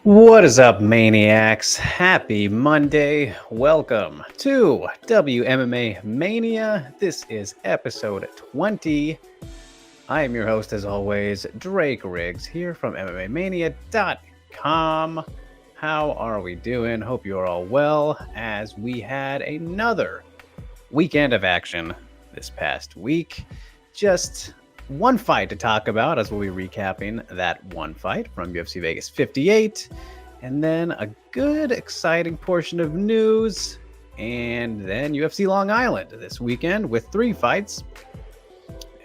What is up, maniacs? Happy Monday. Welcome to WMMA Mania. This is episode 20. I am your host, as always, Drake Riggs, here from MMAmania.com. How are we doing? Hope you're all well, as we had another weekend of action this past week. Just one fight to talk about, as we'll be recapping that one fight from UFC Vegas 58, and then a good, exciting portion of news, and then UFC Long Island this weekend with 3 fights,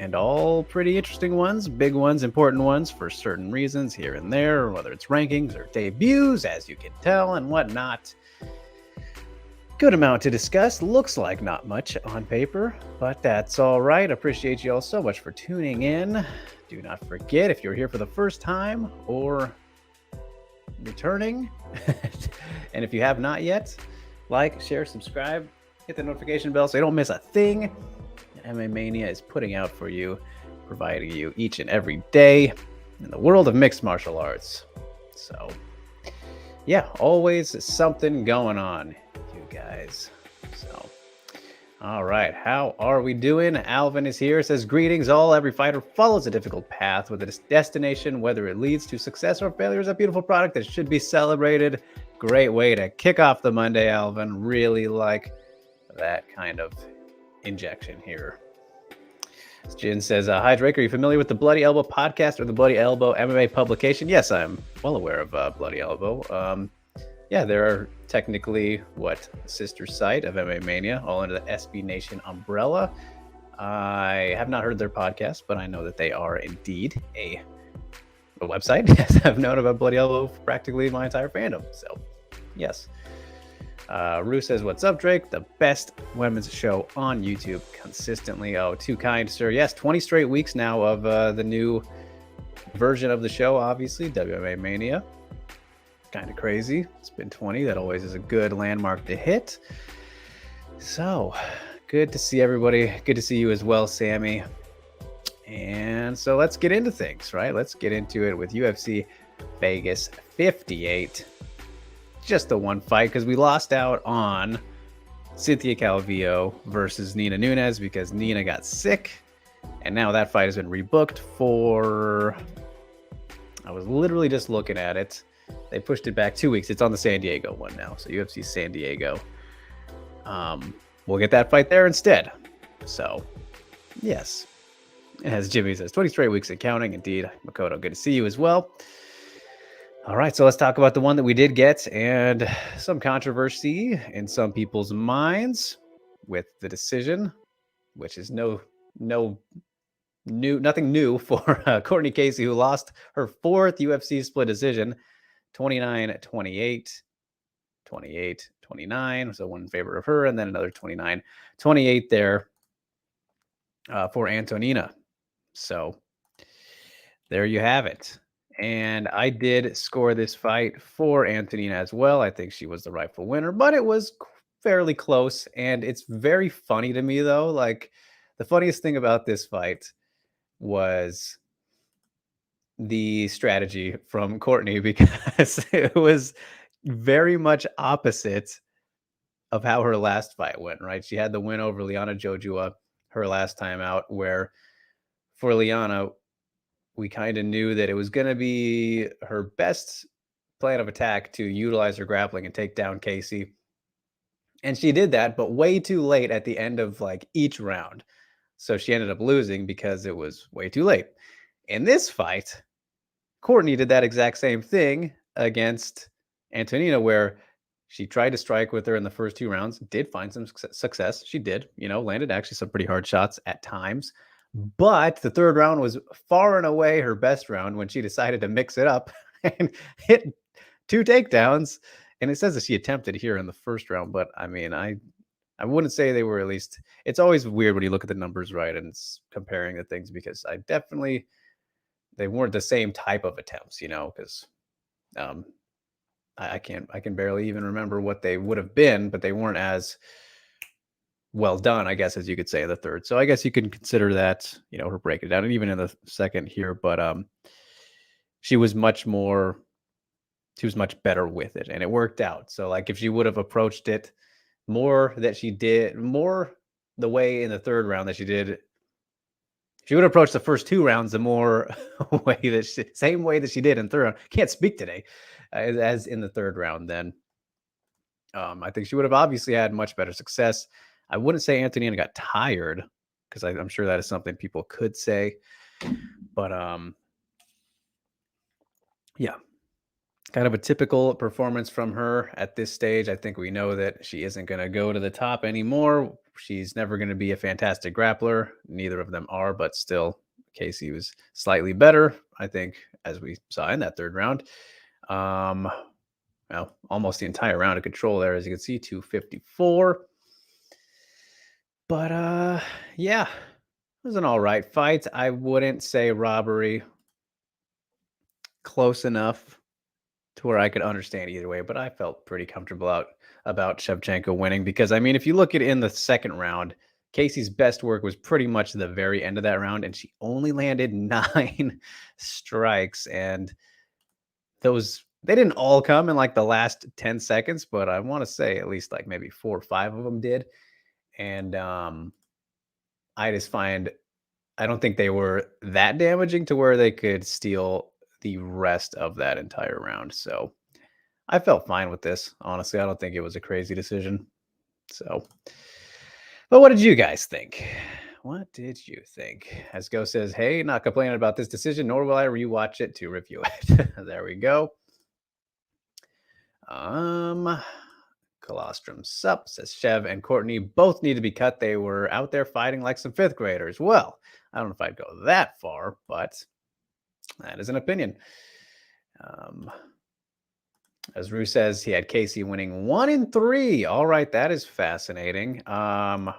and all pretty interesting ones, big ones, important ones for certain reasons here and there, whether it's rankings or debuts, as you can tell, and whatnot. Good amount to discuss. Looks like not much on paper, but that's all right. Appreciate you all so much for tuning in. Do not forget, if you're here for the first time or returning, and if you have not yet, like, share, subscribe, hit the notification bell so you don't miss a thing. MMA Mania is putting out for you, providing you each and every day in the world of mixed martial arts. So, yeah, always something going on, guys. So, all right, how are we doing? Alvin is here, says greetings all. Every fighter follows a difficult path with a destination, whether it leads to success or failure is a beautiful product that should be celebrated. Great way to kick off the Monday, Alvin. Really like that kind of injection here. Jin says, hi Drake, are you familiar with the Bloody Elbow podcast or the Bloody Elbow MMA publication? Yes, I'm well aware of Bloody Elbow. Yeah, there are technically, sister site of MMA Mania, all under the SB Nation umbrella. I have not heard their podcast, but I know that they are indeed a website. Yes, I've known about Bloody Elbow for practically my entire fandom. So, yes. Rue says, what's up, Drake? The best women's show on YouTube consistently. Oh, too kind, sir. Yes, 20 straight weeks now of the new version of the show, obviously, WMA Mania. Kind of crazy. It's been 20. That always is a good landmark to hit. So, good to see everybody. Good to see you as well, Sammy. And so let's get into things, right? Let's get into it with UFC Vegas 58. Just the one fight, because we lost out on Cynthia Calvillo versus Nina Nunes because Nina got sick. And now that fight has been rebooked for... I was literally just looking at it. They pushed it back 2 weeks. It's on the San Diego one now. So UFC San Diego. We'll get that fight there instead. So, yes. As Jimmy says, 20 straight weeks and counting. Indeed. Makoto, good to see you as well. All right, so let's talk about the one that we did get and some controversy in some people's minds with the decision, which is nothing new for Courtney Casey, who lost her 4th UFC split decision. 29-28, 28-29, so one in favor of her, and then another 29-28 there for Antonina. So there you have it. And I did score this fight for Antonina as well. I think she was the rightful winner, but it was fairly close. And it's very funny to me, though. Like, the funniest thing about this fight was the strategy from Courtney, because it was very much opposite of how her last fight went, right? She had the win over Liana Jojua her last time out, where for Liana, we kind of knew that it was going to be her best plan of attack to utilize her grappling and take down Casey. And she did that, but way too late at the end of each round. So she ended up losing because it was way too late. In this fight, Courtney did that exact same thing against Antonina, where she tried to strike with her in the first 2 rounds, did find some success. She did, landed actually some pretty hard shots at times. But the 3rd round was far and away her best round when she decided to mix it up and hit 2 takedowns. And it says that she attempted here in the 1st round, but I mean, I wouldn't say they were, at least. It's always weird when you look at the numbers, right, and it's comparing the things, because they weren't the same type of attempts, because I can barely even remember what they would have been, but they weren't as well done, I guess, as you could say, in the 3rd. So I guess you can consider that, her breaking it down, and even in the 2nd here. But she was much more She was much better with it, and it worked out. So, like, if she would have approached it more the way in the third round that she did, she would approach the first 2 rounds the more same way that she did in third round. Can't speak today, as in the third round. Then, I think she would have obviously had much better success. I wouldn't say Antonina got tired because I'm sure that is something people could say, but yeah, kind of a typical performance from her at this stage. I think we know that she isn't going to go to the top anymore. She's never going to be a fantastic grappler. Neither of them are, but still, Casey was slightly better, I think, as we saw in that third round. Well, almost the entire round of control there, as you can see, 254. But yeah, it was an all right fight. I wouldn't say robbery. Close enough to where I could understand either way, but I felt pretty comfortable about Shevchenko winning because, I mean, if you look at in the second round, Casey's best work was pretty much the very end of that round, and she only landed 9 strikes, and they didn't all come in like the last 10 seconds, but I want to say at least like maybe 4 or 5 of them did. And I don't think they were that damaging to where they could steal the rest of that entire round. So I felt fine with this. Honestly, I don't think it was a crazy decision. So, but what did you guys think? What did you think? As Go says, hey, not complaining about this decision, nor will I rewatch it to review it. There we go. Colostrum Sup says Chev and Courtney both need to be cut. They were out there fighting like some 5th graders. Well, I don't know if I'd go that far, but that is an opinion. As Rue says, he had Casey winning 1-3. All right, that is fascinating. All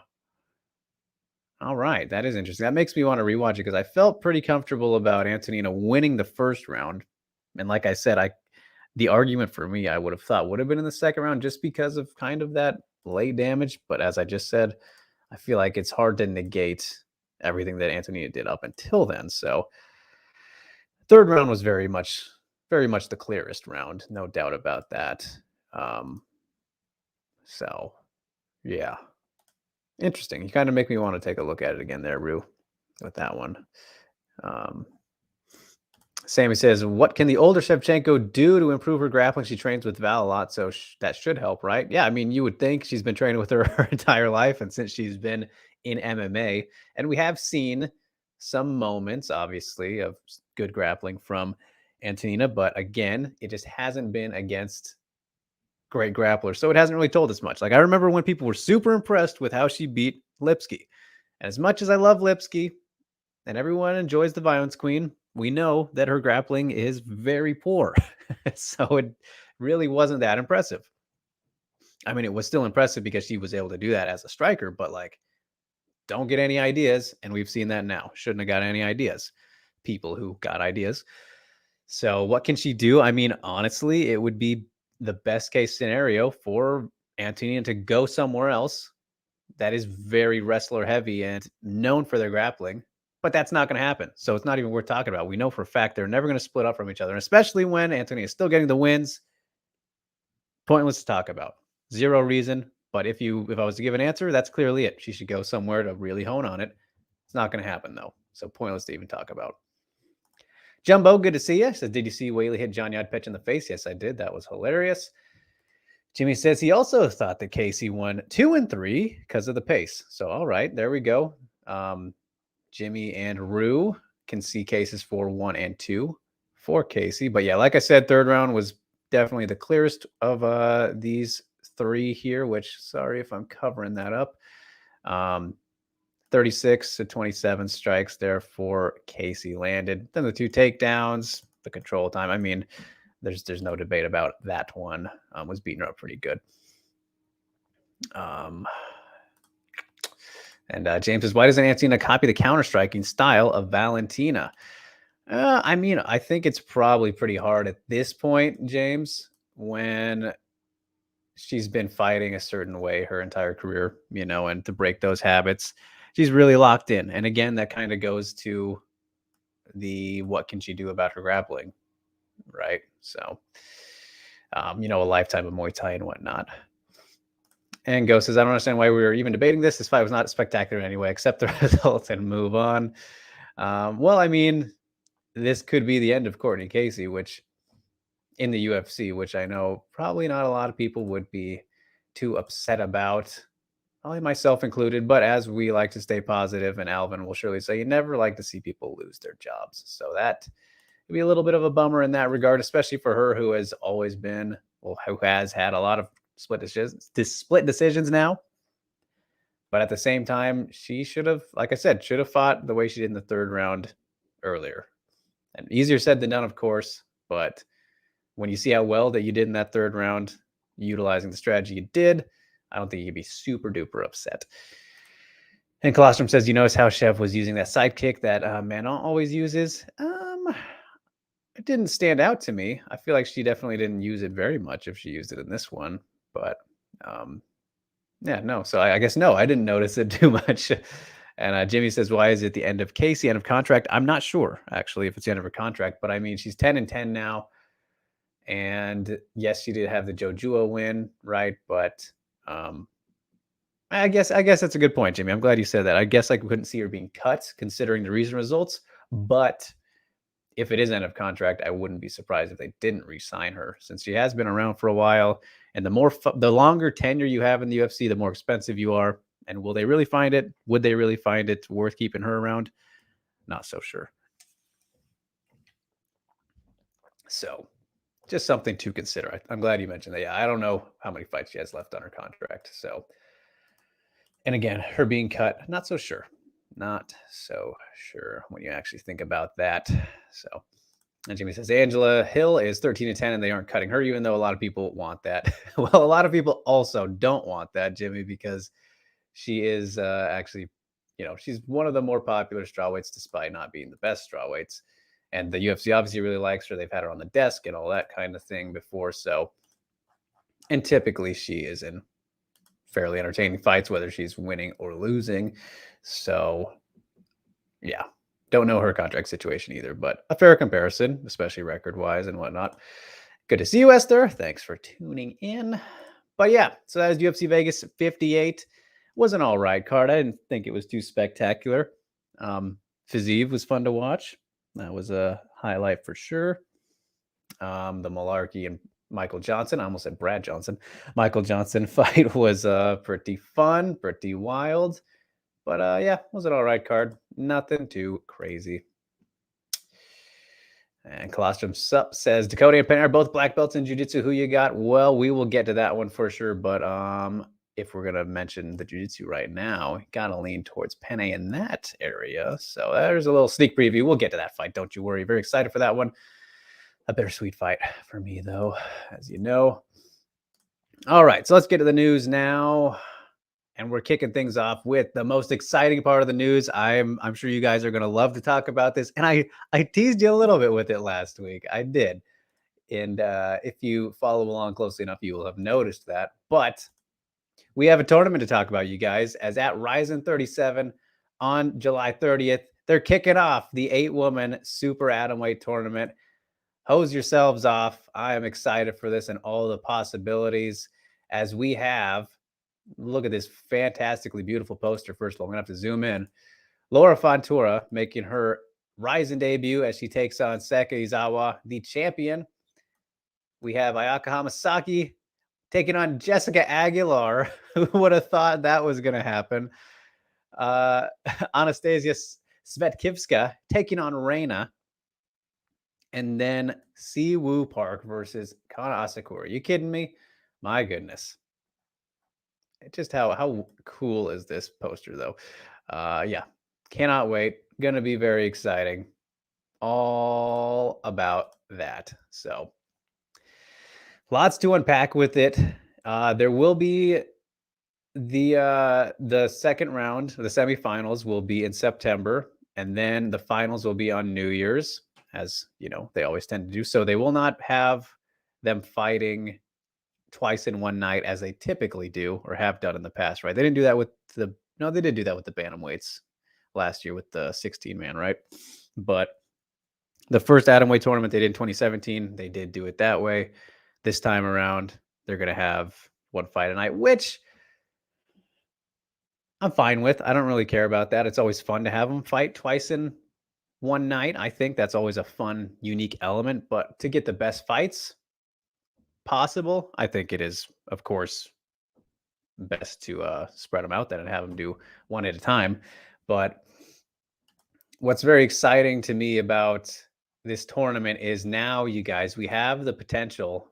right, that is interesting. That makes me want to rewatch it because I felt pretty comfortable about Antonina winning the first round. And like I said, the argument for me, I would have thought would have been in the second round just because of kind of that late damage. But as I just said, I feel like it's hard to negate everything that Antonina did up until then. So third round was very much the clearest round, no doubt about that. So yeah, interesting. You kind of make me want to take a look at it again there, Rue, with that one. Sammy says, what can the older Shevchenko do to improve her grappling? She trains with Val a lot, so that should help, right? Yeah, I mean, you would think she's been training with her entire life and since she's been in MMA. And we have seen some moments, obviously, of good grappling from Antonina, but again, it just hasn't been against great grapplers. So it hasn't really told us much. Like, I remember when people were super impressed with how she beat Lipsky. And as much as I love Lipsky and everyone enjoys the Violence Queen, we know that her grappling is very poor. So it really wasn't that impressive. I mean, it was still impressive because she was able to do that as a striker, but like, don't get any ideas. And we've seen that now. Shouldn't have got any ideas. People who got ideas. So what can she do? I mean, honestly, it would be the best case scenario for Antonina to go somewhere else that is very wrestler heavy and known for their grappling. But that's not going to happen. So it's not even worth talking about. We know for a fact they're never going to split up from each other, and especially when Antonina is still getting the wins. Pointless to talk about. Zero reason. But if I was to give an answer, that's clearly it. She should go somewhere to really hone on it. It's not going to happen, though. So pointless to even talk about. Jumbo, good to see you. Says, did you see Whaley hit John Yadpich in the face? Yes, I did. That was hilarious. Jimmy says he also thought that Casey won 2-3 because of the pace. So, all right, there we go. Jimmy and Rue can see cases for 1 and 2 for Casey. But yeah, like I said, third round was definitely the clearest of these 3 here, which, sorry if I'm covering that up. 36 to 27 strikes there for Casey landed. Then the 2 takedowns, the control time. I mean, there's no debate about that one. Was beating her up pretty good. And James says, why doesn't Antonina copy the counter-striking style of Valentina? I mean, I think it's probably pretty hard at this point, James, when she's been fighting a certain way her entire career, and to break those habits, she's really locked in. And again, that kind of goes to what can she do about her grappling, right? So a lifetime of Muay Thai and whatnot. And Go says, I don't understand why we were even debating this. This fight was not spectacular in any way. Accept the results and move on. Well, I mean, this could be the end of Courtney Casey, which in the UFC, which I know probably not a lot of people would be too upset about, probably myself included. But as we like to stay positive, and Alvin will surely say, you never like to see people lose their jobs. So that would be a little bit of a bummer in that regard, especially for her, who has always been, well, who has had a lot of split decisions now. But at the same time, she should have, like I said, should have fought the way she did in the third round earlier. And easier said than done, of course. But when you see how well that you did in that third round, utilizing the strategy you did, I don't think you'd be super duper upset. And Colostrum says, you notice how Chev was using that sidekick that Manon always uses? It didn't stand out to me. I feel like she definitely didn't use it very much if she used it in this one. But yeah, no. So I guess no, I didn't notice it too much. And Jimmy says, why is it the end of Casey, end of contract? I'm not sure, actually, if it's the end of her contract. But I mean, she's 10-10 now. And yes, she did have the Jojua win, right? But I guess that's a good point, Jimmy. I'm glad you said that. I guess I couldn't see her being cut considering the recent results. But if it is end of contract, I wouldn't be surprised if they didn't re-sign her, since she has been around for a while. And the longer tenure you have in the UFC, the more expensive you are. And will they really find it? Would they really find it worth keeping her around? Not so sure. So just something to consider. I'm glad you mentioned that. Yeah, I don't know how many fights she has left on her contract. So, and again, her being cut, not so sure. Not so sure when you actually think about that. So, and Jimmy says, Angela Hill is 13-10 and they aren't cutting her, even though a lot of people want that. Well, a lot of people also don't want that, Jimmy, because she is actually, she's one of the more popular strawweights despite not being the best strawweights. And the UFC obviously really likes her. They've had her on the desk and all that kind of thing before. So, and typically she is in fairly entertaining fights, whether she's winning or losing. So, yeah, don't know her contract situation either, but a fair comparison, especially record-wise and whatnot. Good to see you, Esther. Thanks for tuning in. But yeah, so that was UFC Vegas 58. Was an all right card. I didn't think it was too spectacular. Fiziev was fun to watch. That was a highlight for sure. The Malarkey and Michael Johnson, I almost said Brad Johnson. Michael Johnson fight was pretty fun, pretty wild. But yeah, was an all right card. Nothing too crazy. And Colostrum Sup says, Ducote and Penn are both black belts in jiu-jitsu. Who you got? Well, we will get to that one for sure. But if we're going to mention the jiu-jitsu right now, got to lean towards Penne in that area. So there's a little sneak preview. We'll get to that fight. Don't you worry. Very excited for that one. A bittersweet fight for me, though, as you know. All right, so let's get to the news now. And we're kicking things off with the most exciting part of the news. I'm sure you guys are going to love to talk about this. And I teased you a little bit with it last week. I did. And if you follow along closely enough, you will have noticed that. But we have a tournament to talk about, you guys, as at Ryzen 37 on July 30th, they're kicking off the 8-woman super atomweight tournament. Hose yourselves off. I am excited for this and all the possibilities, as we have, look at this fantastically beautiful poster. First of all, I'm going to have to zoom in. Laura Fontoura making her Ryzen debut as she takes on Seka Izawa, the champion. We have Ayaka Hamasaki taking on Jessica Aguilar. Who would have thought that was going to happen? Anastasia Svetkivska taking on Reina. And then Siwoo Park versus Kana Asakura. Are you kidding me? My goodness. Just how cool is this poster, though? Yeah, cannot wait. Gonna be very exciting. All about that. So lots to unpack with it. There will be the second round, the semifinals will be in September, and then the finals will be on New Year's, as you know, they always tend to do. So they will not have them fighting twice in one night as they typically do or have done in the past, right? They didn't do that with they did do that with the bantamweights last year with the 16-man, right? But the first atomweight tournament they did in 2017, they did do it that way. this time around, they're going to have one fight a night, which I'm fine with. I don't really care about that. It's always fun to have them fight twice in one night. I think that's always a fun, unique element. But to get the best fights possible, I think it is, of course, best to spread them out then and have them do one at a time. But what's very exciting to me about this tournament is now, you guys, we have the potential.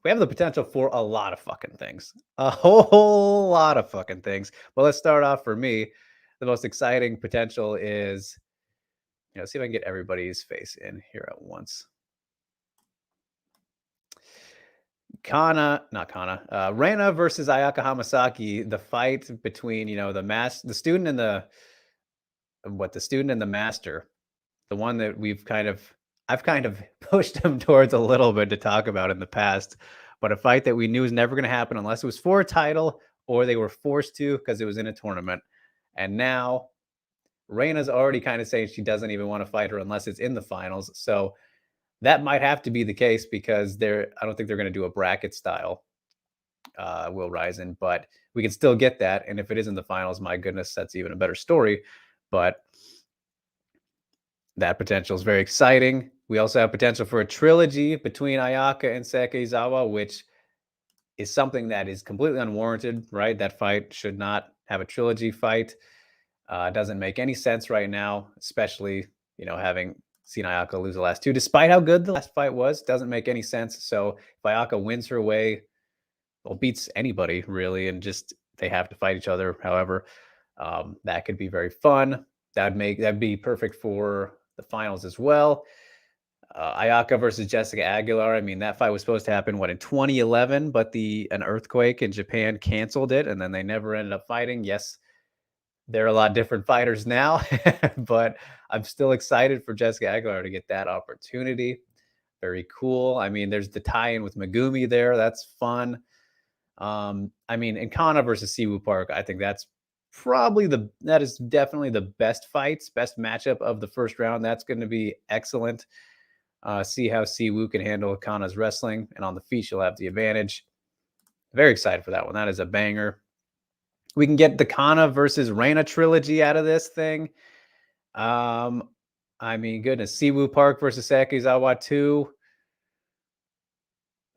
We have the potential for a lot of fucking things, a whole lot of fucking things. But let's start off for me. The most exciting potential is, see if I can get everybody's face in here at once. Reina versus Ayaka Hamasaki, the fight between, the student and the student and the master, the one that I've kind of pushed him towards a little bit to talk about in the past, but a fight that we knew was never going to happen unless it was for a title or they were forced to because it was in a tournament. And now Reina's already kind of saying she doesn't even want to fight her unless it's in the finals. So that might have to be the case because I don't think they're going to do a bracket style Will Ryzen, but we can still get that. And if it is in the finals, my goodness, that's even a better story. But that potential is very exciting. We also have potential for a trilogy between Ayaka and Sekizawa, which is something that is completely unwarranted, right? That fight should not have a trilogy fight. Doesn't make any sense right now, especially, having seen Ayaka lose the last two, despite how good the last fight was. Doesn't make any sense. So if Ayaka wins her way, well, beats anybody really, and just they have to fight each other. However, that could be very fun. That'd be perfect for the finals as well. Ayaka versus Jessica Aguilar. I mean, that fight was supposed to happen in 2011, but an earthquake in Japan canceled it, and then they never ended up fighting. Yes, they're a lot different fighters now, but I'm still excited for Jessica Aguilar to get that opportunity. Very cool. I mean, there's the tie-in with Megumi there. That's fun. I mean, in Kana versus Siwoo Park, I think that is definitely the best matchup of the first round. That's going to be excellent. See how Siwoo can handle Kana's wrestling, and on the feet, she'll have the advantage. Very excited for that one. That is a banger. We can get the Kana versus Reina trilogy out of this thing. I mean, goodness, Siwoo Park versus Sekizawa 2.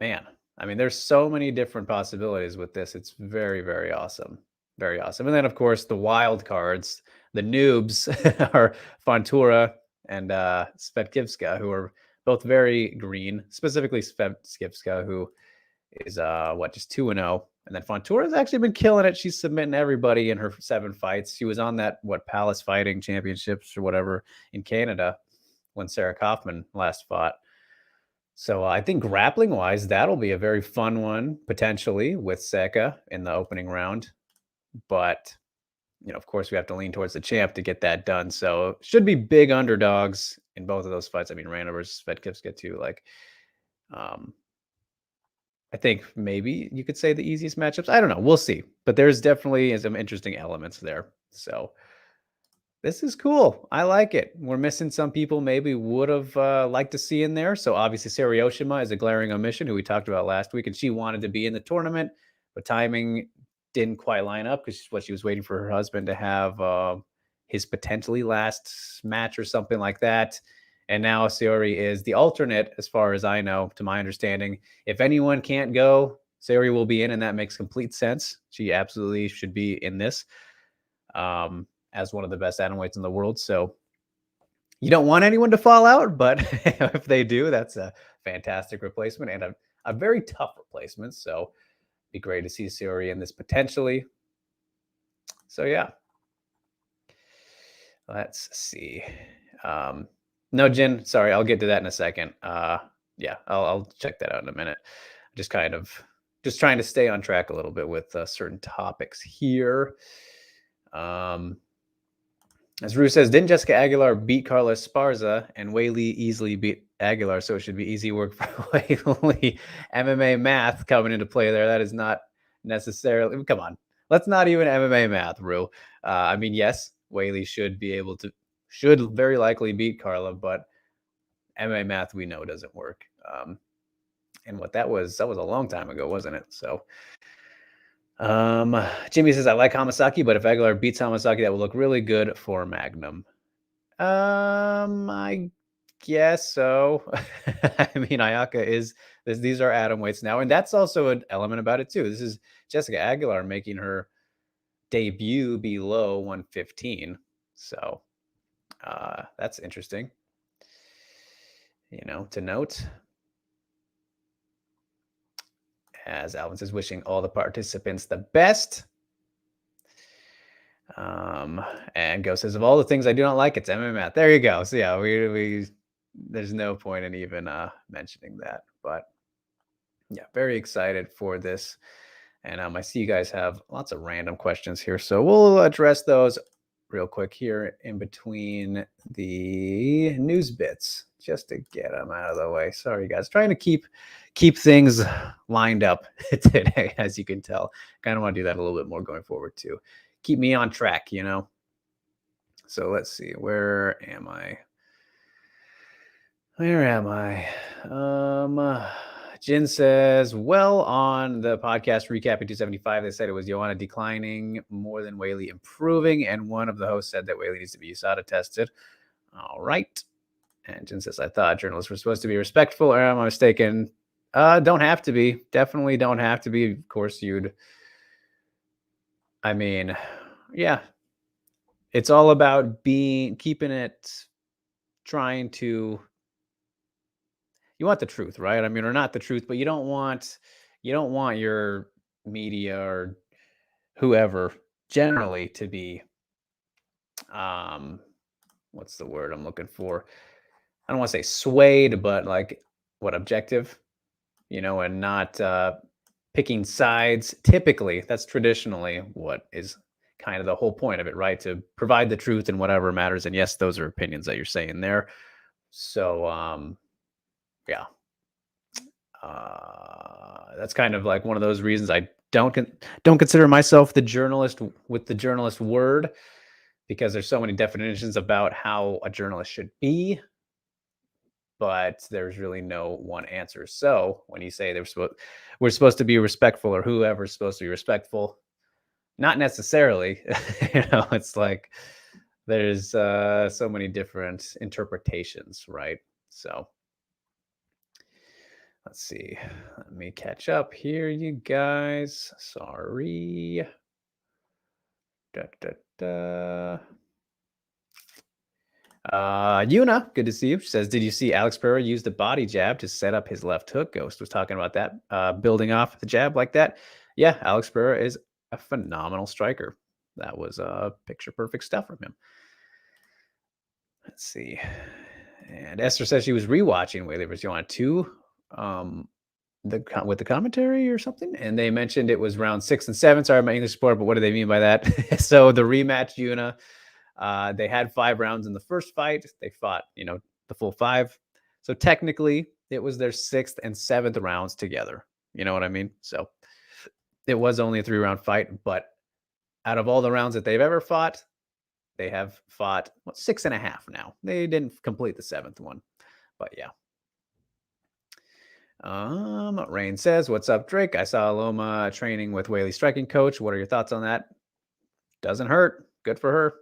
Man, I mean, there's so many different possibilities with this. It's very, very awesome. Very awesome. And then, of course, the wild cards, the noobs are Fontoura and Svetkivska, who are both very green, specifically Svetkivska, who is just 2-0. And then Fontoura has actually been killing it. She's submitting everybody in her 7 fights. She was on that Palace Fighting Championships or whatever in Canada when Sarah Kaufman last fought. So I think grappling wise, that'll be a very fun one potentially with Seka in the opening round. But of course, we have to lean towards the champ to get that done. So should be big underdogs in both of those fights. I mean, Reina versus Svetkivska too. I think maybe you could say the easiest matchups. I don't know. We'll see. But there's definitely some interesting elements there. So this is cool. I like it. We're missing some people maybe would have liked to see in there. So obviously Sarioshima is a glaring omission, who we talked about last week, and she wanted to be in the tournament, but timing didn't quite line up because she was waiting for her husband to have his potentially last match or something like that. And now Sayori is the alternate, as far as I know, to my understanding. If anyone can't go, Sayori will be in, and that makes complete sense. She absolutely should be in this as one of the best atomweights in the world. So you don't want anyone to fall out, but if they do, that's a fantastic replacement and a very tough replacement. So it'd be great to see Sayori in this potentially. So yeah. Let's see. No, Jin, sorry, I'll get to that in a second. Yeah, I'll check that out in a minute. Just trying to stay on track a little bit with certain topics here. As Rue says, didn't Jessica Aguilar beat Carla Esparza, and Weili easily beat Aguilar, so it should be easy work for Weili. MMA math coming into play there. That is not necessarily. Come on, let's not even MMA math, Rue. I mean, yes, Weili should very likely beat Carla, but MMA math we know doesn't work. And what that was a long time ago, wasn't it? So, Jimmy says, I like Hamasaki, but if Aguilar beats Hamasaki, that will look really good for Magnum. I guess so. I mean, Ayaka these are atom weights now, and that's also an element about it too. This is Jessica Aguilar making her debut below 115. So, that's interesting, to note. As Alvin says, wishing all the participants the best. And Go says, of all the things I do not like, it's MMA. There you go. So yeah, we there's no point in even mentioning that. But yeah, very excited for this. And I see you guys have lots of random questions here, so we'll address those real quick here in between the news bits, just to get them out of the way. Sorry, guys, trying to keep things lined up today, as you can tell. Kind of want to do that a little bit more going forward too. Keep me on track, So let's see, where am I? Jin says, well, on the podcast recapping 275, they said it was Joanna declining more than Weili improving, and one of the hosts said that Weili needs to be USADA tested. All right. And Jin says, I thought journalists were supposed to be respectful, or am I mistaken? Don't have to be. Definitely don't have to be. Of course, yeah. It's all about trying to, you want the truth, right? I mean, or not the truth, but you don't want your media or whoever generally to be, what's the word I'm looking for? I don't want to say swayed, but like objective, and not picking sides. Typically, that's traditionally what is kind of the whole point of it, right? To provide the truth in whatever matters. And yes, those are opinions that you're saying there. So, yeah. That's kind of like one of those reasons I don't consider myself the journalist with the journalist word, because there's so many definitions about how a journalist should be, but there's really no one answer. So when you say we're supposed to be respectful, or whoever's supposed to be respectful, not necessarily. It's like there's so many different interpretations, right? So let's see. Let me catch up here, you guys. Sorry. Yuna, good to see you. She says, did you see Alex Pereira use the body jab to set up his left hook? Ghost was talking about that, building off the jab like that. Yeah, Alex Pereira is a phenomenal striker. That was picture perfect stuff from him. Let's see. And Esther says she was rewatching Weili vs. Joanna 2 with the commentary or something, and they mentioned it was round 6 and 7. Sorry, my English sport, but what do they mean by that? So the rematch, Yuna, they had 5 rounds in the first fight. They fought, the full 5. So technically, it was their 6th and 7th rounds together. You know what I mean? So it was only a 3-round fight, but out of all the rounds that they've ever fought, they have fought 6.5 now. They didn't complete the 7th one, but yeah. Rain says, what's up, Drake? I saw Loma training with Weili striking coach. What are your thoughts on that? Doesn't hurt. Good for her.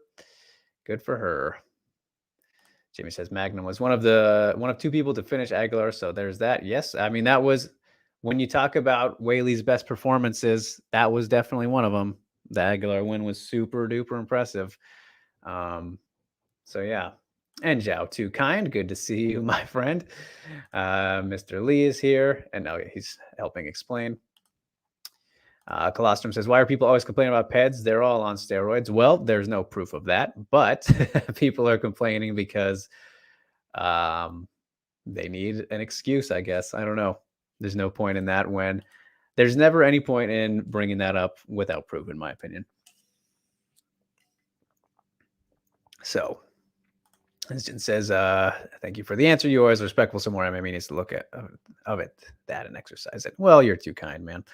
Good for her. Jimmy says Magnum was one of 2 people to finish Aguilar. So there's that. Yes. I mean, that was, when you talk about Weili's best performances, that was definitely one of them. The Aguilar win was super duper impressive. So yeah. And Zhao Too Kind, good to see you, my friend. Mr. Lee is here, and now he's helping explain. Colostrum says, why are people always complaining about PEDs? They're all on steroids. Well, there's no proof of that, but people are complaining because they need an excuse, I guess. I don't know. There's no point in that when there's never any point in bringing that up without proof, in my opinion. So, Instant says, thank you for the answer. You always respectful. Some more MMA needs to look at of it, that, and exercise it. Well, you're too kind, man.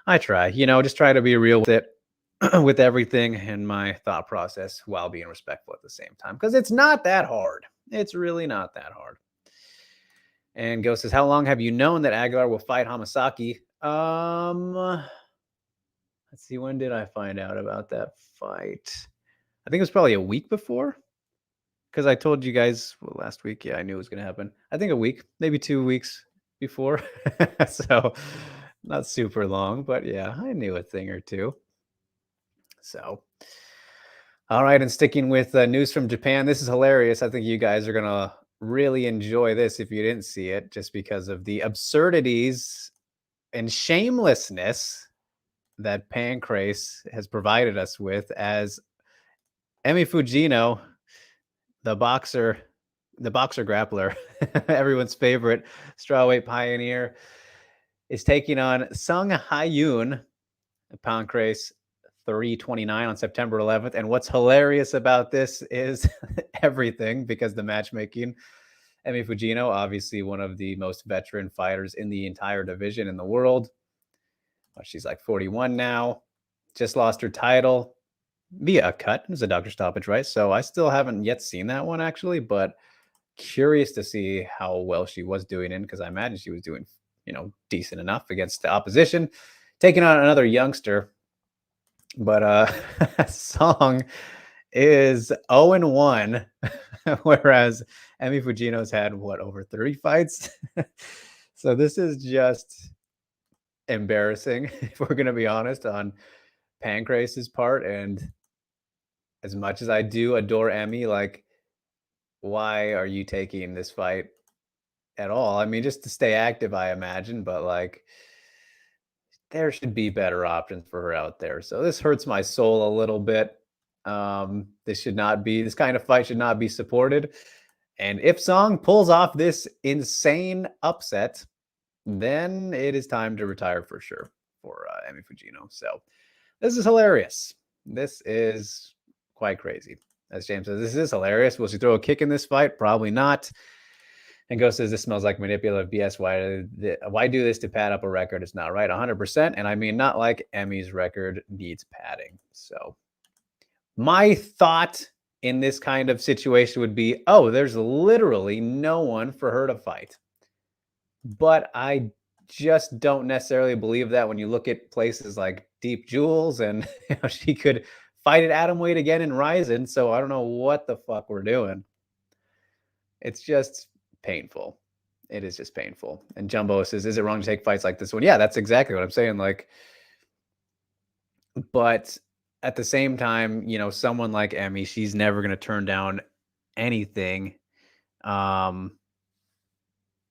I try, just try to be real with it, with everything in my thought process, while being respectful at the same time, because it's not that hard. It's really not that hard. And Ghost says, how long have you known that Aguilar will fight Hamasaki? Let's see, when did I find out about that fight? I think it was probably a week before, because I told you guys last week. Yeah, I knew it was going to happen. I think a week, maybe 2 weeks before. So not super long, but yeah, I knew a thing or two. So, all right. And sticking with news from Japan, this is hilarious. I think you guys are going to really enjoy this if you didn't see it, just because of the absurdities and shamelessness that Pancrase has provided us with, as Emi Fujino, the boxer grappler, everyone's favorite strawweight pioneer, is taking on Sung Ha-yoon, Pancrase 329 on September 11th. And what's hilarious about this is everything, because the matchmaking, Emi Fujino, obviously one of the most veteran fighters in the entire division in the world. She's like 41 now, just lost her title via a cut. It was a doctor stoppage, right? So I still haven't yet seen that one, actually, but curious to see how well she was doing in, because I imagine she was doing, decent enough against the opposition, taking on another youngster. But Song is 0-1, whereas Emi Fujino's had over 30 fights. So this is just embarrassing, if we're going to be honest, on Pancrase's part. And as much as I do adore Emi, like, why are you taking this fight at all? I mean, just to stay active, I imagine, but like, there should be better options for her out there. So this hurts my soul a little bit. This kind of fight should not be supported. And if Song pulls off this insane upset, then it is time to retire for sure for Emi Fujino. So this is hilarious. This is quite crazy. As James says, this is hilarious. Will she throw a kick in this fight? Probably not. And Ghost says, this smells like manipulative BS. Why do this to pad up a record? It's not right. 100%. And I mean, not like Emi's record needs padding. So my thought in this kind of situation would be, oh, there's literally no one for her to fight. But I just don't necessarily believe that when you look at places like Deep Jewels, and she could fight at atomweight again in Ryzen. So I don't know what the fuck we're doing. It's just painful. It is just painful. And Jumbo says, is it wrong to take fights like this one? Yeah, that's exactly what I'm saying. Like, but at the same time, someone like Emi, she's never going to turn down anything.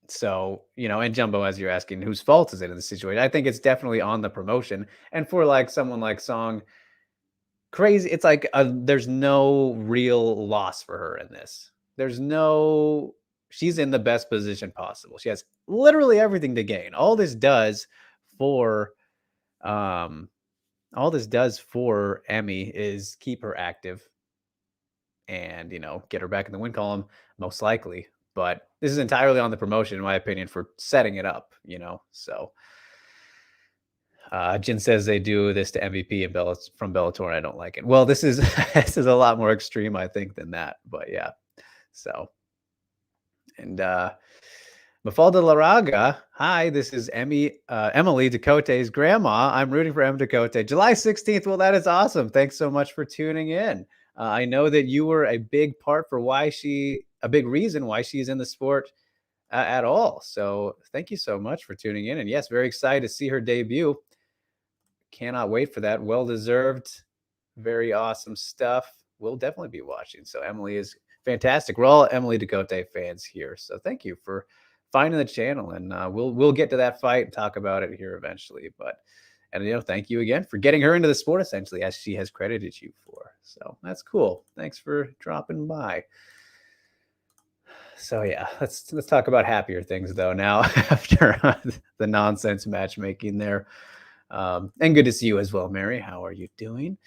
So, and Jumbo, as you're asking, whose fault is it in the situation? I think it's definitely on the promotion. And for like someone like Song, crazy, it's like there's no real loss for her in this. She's in the best position possible. She has literally everything to gain. All this does for Emi is keep her active and, get her back in the win column, most likely. But this is entirely on the promotion, in my opinion, for setting it up, So Jin says they do this to MVP and from Bellator, and I don't like it. Well, this is a lot more extreme, I think, than that. But yeah. So, and Mafalda Laraga, hi, this is Emily Ducote's grandma. I'm rooting for Emma Ducote. July 16th. Well, that is awesome. Thanks so much for tuning in. I know that you were a big part for a big reason why she's in the sport at all. So thank you so much for tuning in. And yes, very excited to see her debut. Cannot wait for that. Well-deserved. Very awesome stuff. We'll definitely be watching. So Emily is fantastic. We're all Emily Ducote fans here. So thank you for finding the channel. And we'll get to that fight and talk about it here eventually. And thank you again for getting her into the sport, essentially, as she has credited you for. So that's cool. Thanks for dropping by. So yeah, let's talk about happier things though now, after the nonsense matchmaking there. And good to see you as well, Mary. How are you doing?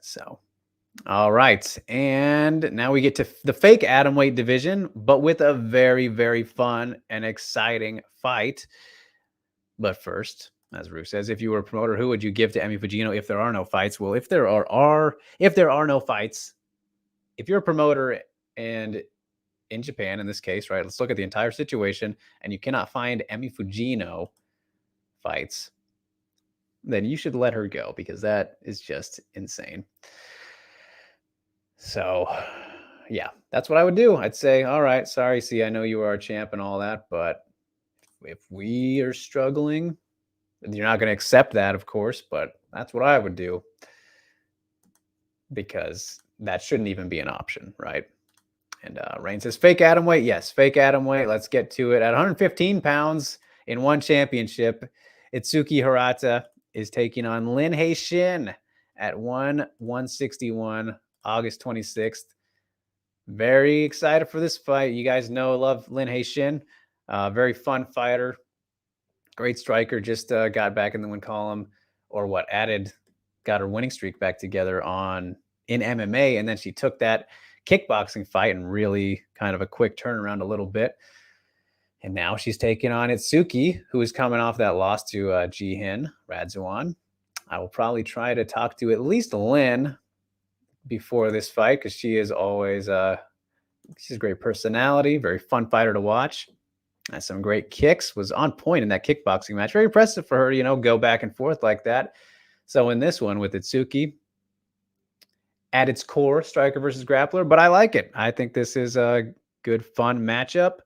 So, all right. And now we get to the fake atomweight division, but with a very, very fun and exciting fight. But first, as Rue says, if you were a promoter, who would you give to Emi Fujino if there are no fights? Well, if there are no fights, if you're a promoter and in Japan in this case, right? Let's look at the entire situation, and you cannot find Emi Fujino fights, then you should let her go because that is just insane. So, yeah, that's what I would do. I'd say, all right, sorry, see, I know you are a champ and all that, but if we are struggling, you're not going to accept that, of course, but that's what I would do because that shouldn't even be an option, right? And Rain says, fake atom weight. Yes, fake atom weight. Let's get to it. At 115 pounds in one championship, Itsuki Hirata is taking on Lin Hae-shin at 161, August 26th. Very excited for this fight. You guys know, love Lin Hae-shin. Very fun fighter. Great striker. Just got back in the win column, or what, got her winning streak back together in MMA. And then she took that kickboxing fight and really kind of a quick turnaround a little bit. And now she's taking on Itsuki, who is coming off that loss to Jihin Radzuan. I will probably try to talk to at least Lin before this fight because she is always she's a great personality, very fun fighter to watch. Has some great kicks, was on point in that kickboxing match. Very impressive for her to, go back and forth like that. So in this one with Itsuki, at its core, striker versus grappler, but I like it. I think this is a good, fun matchup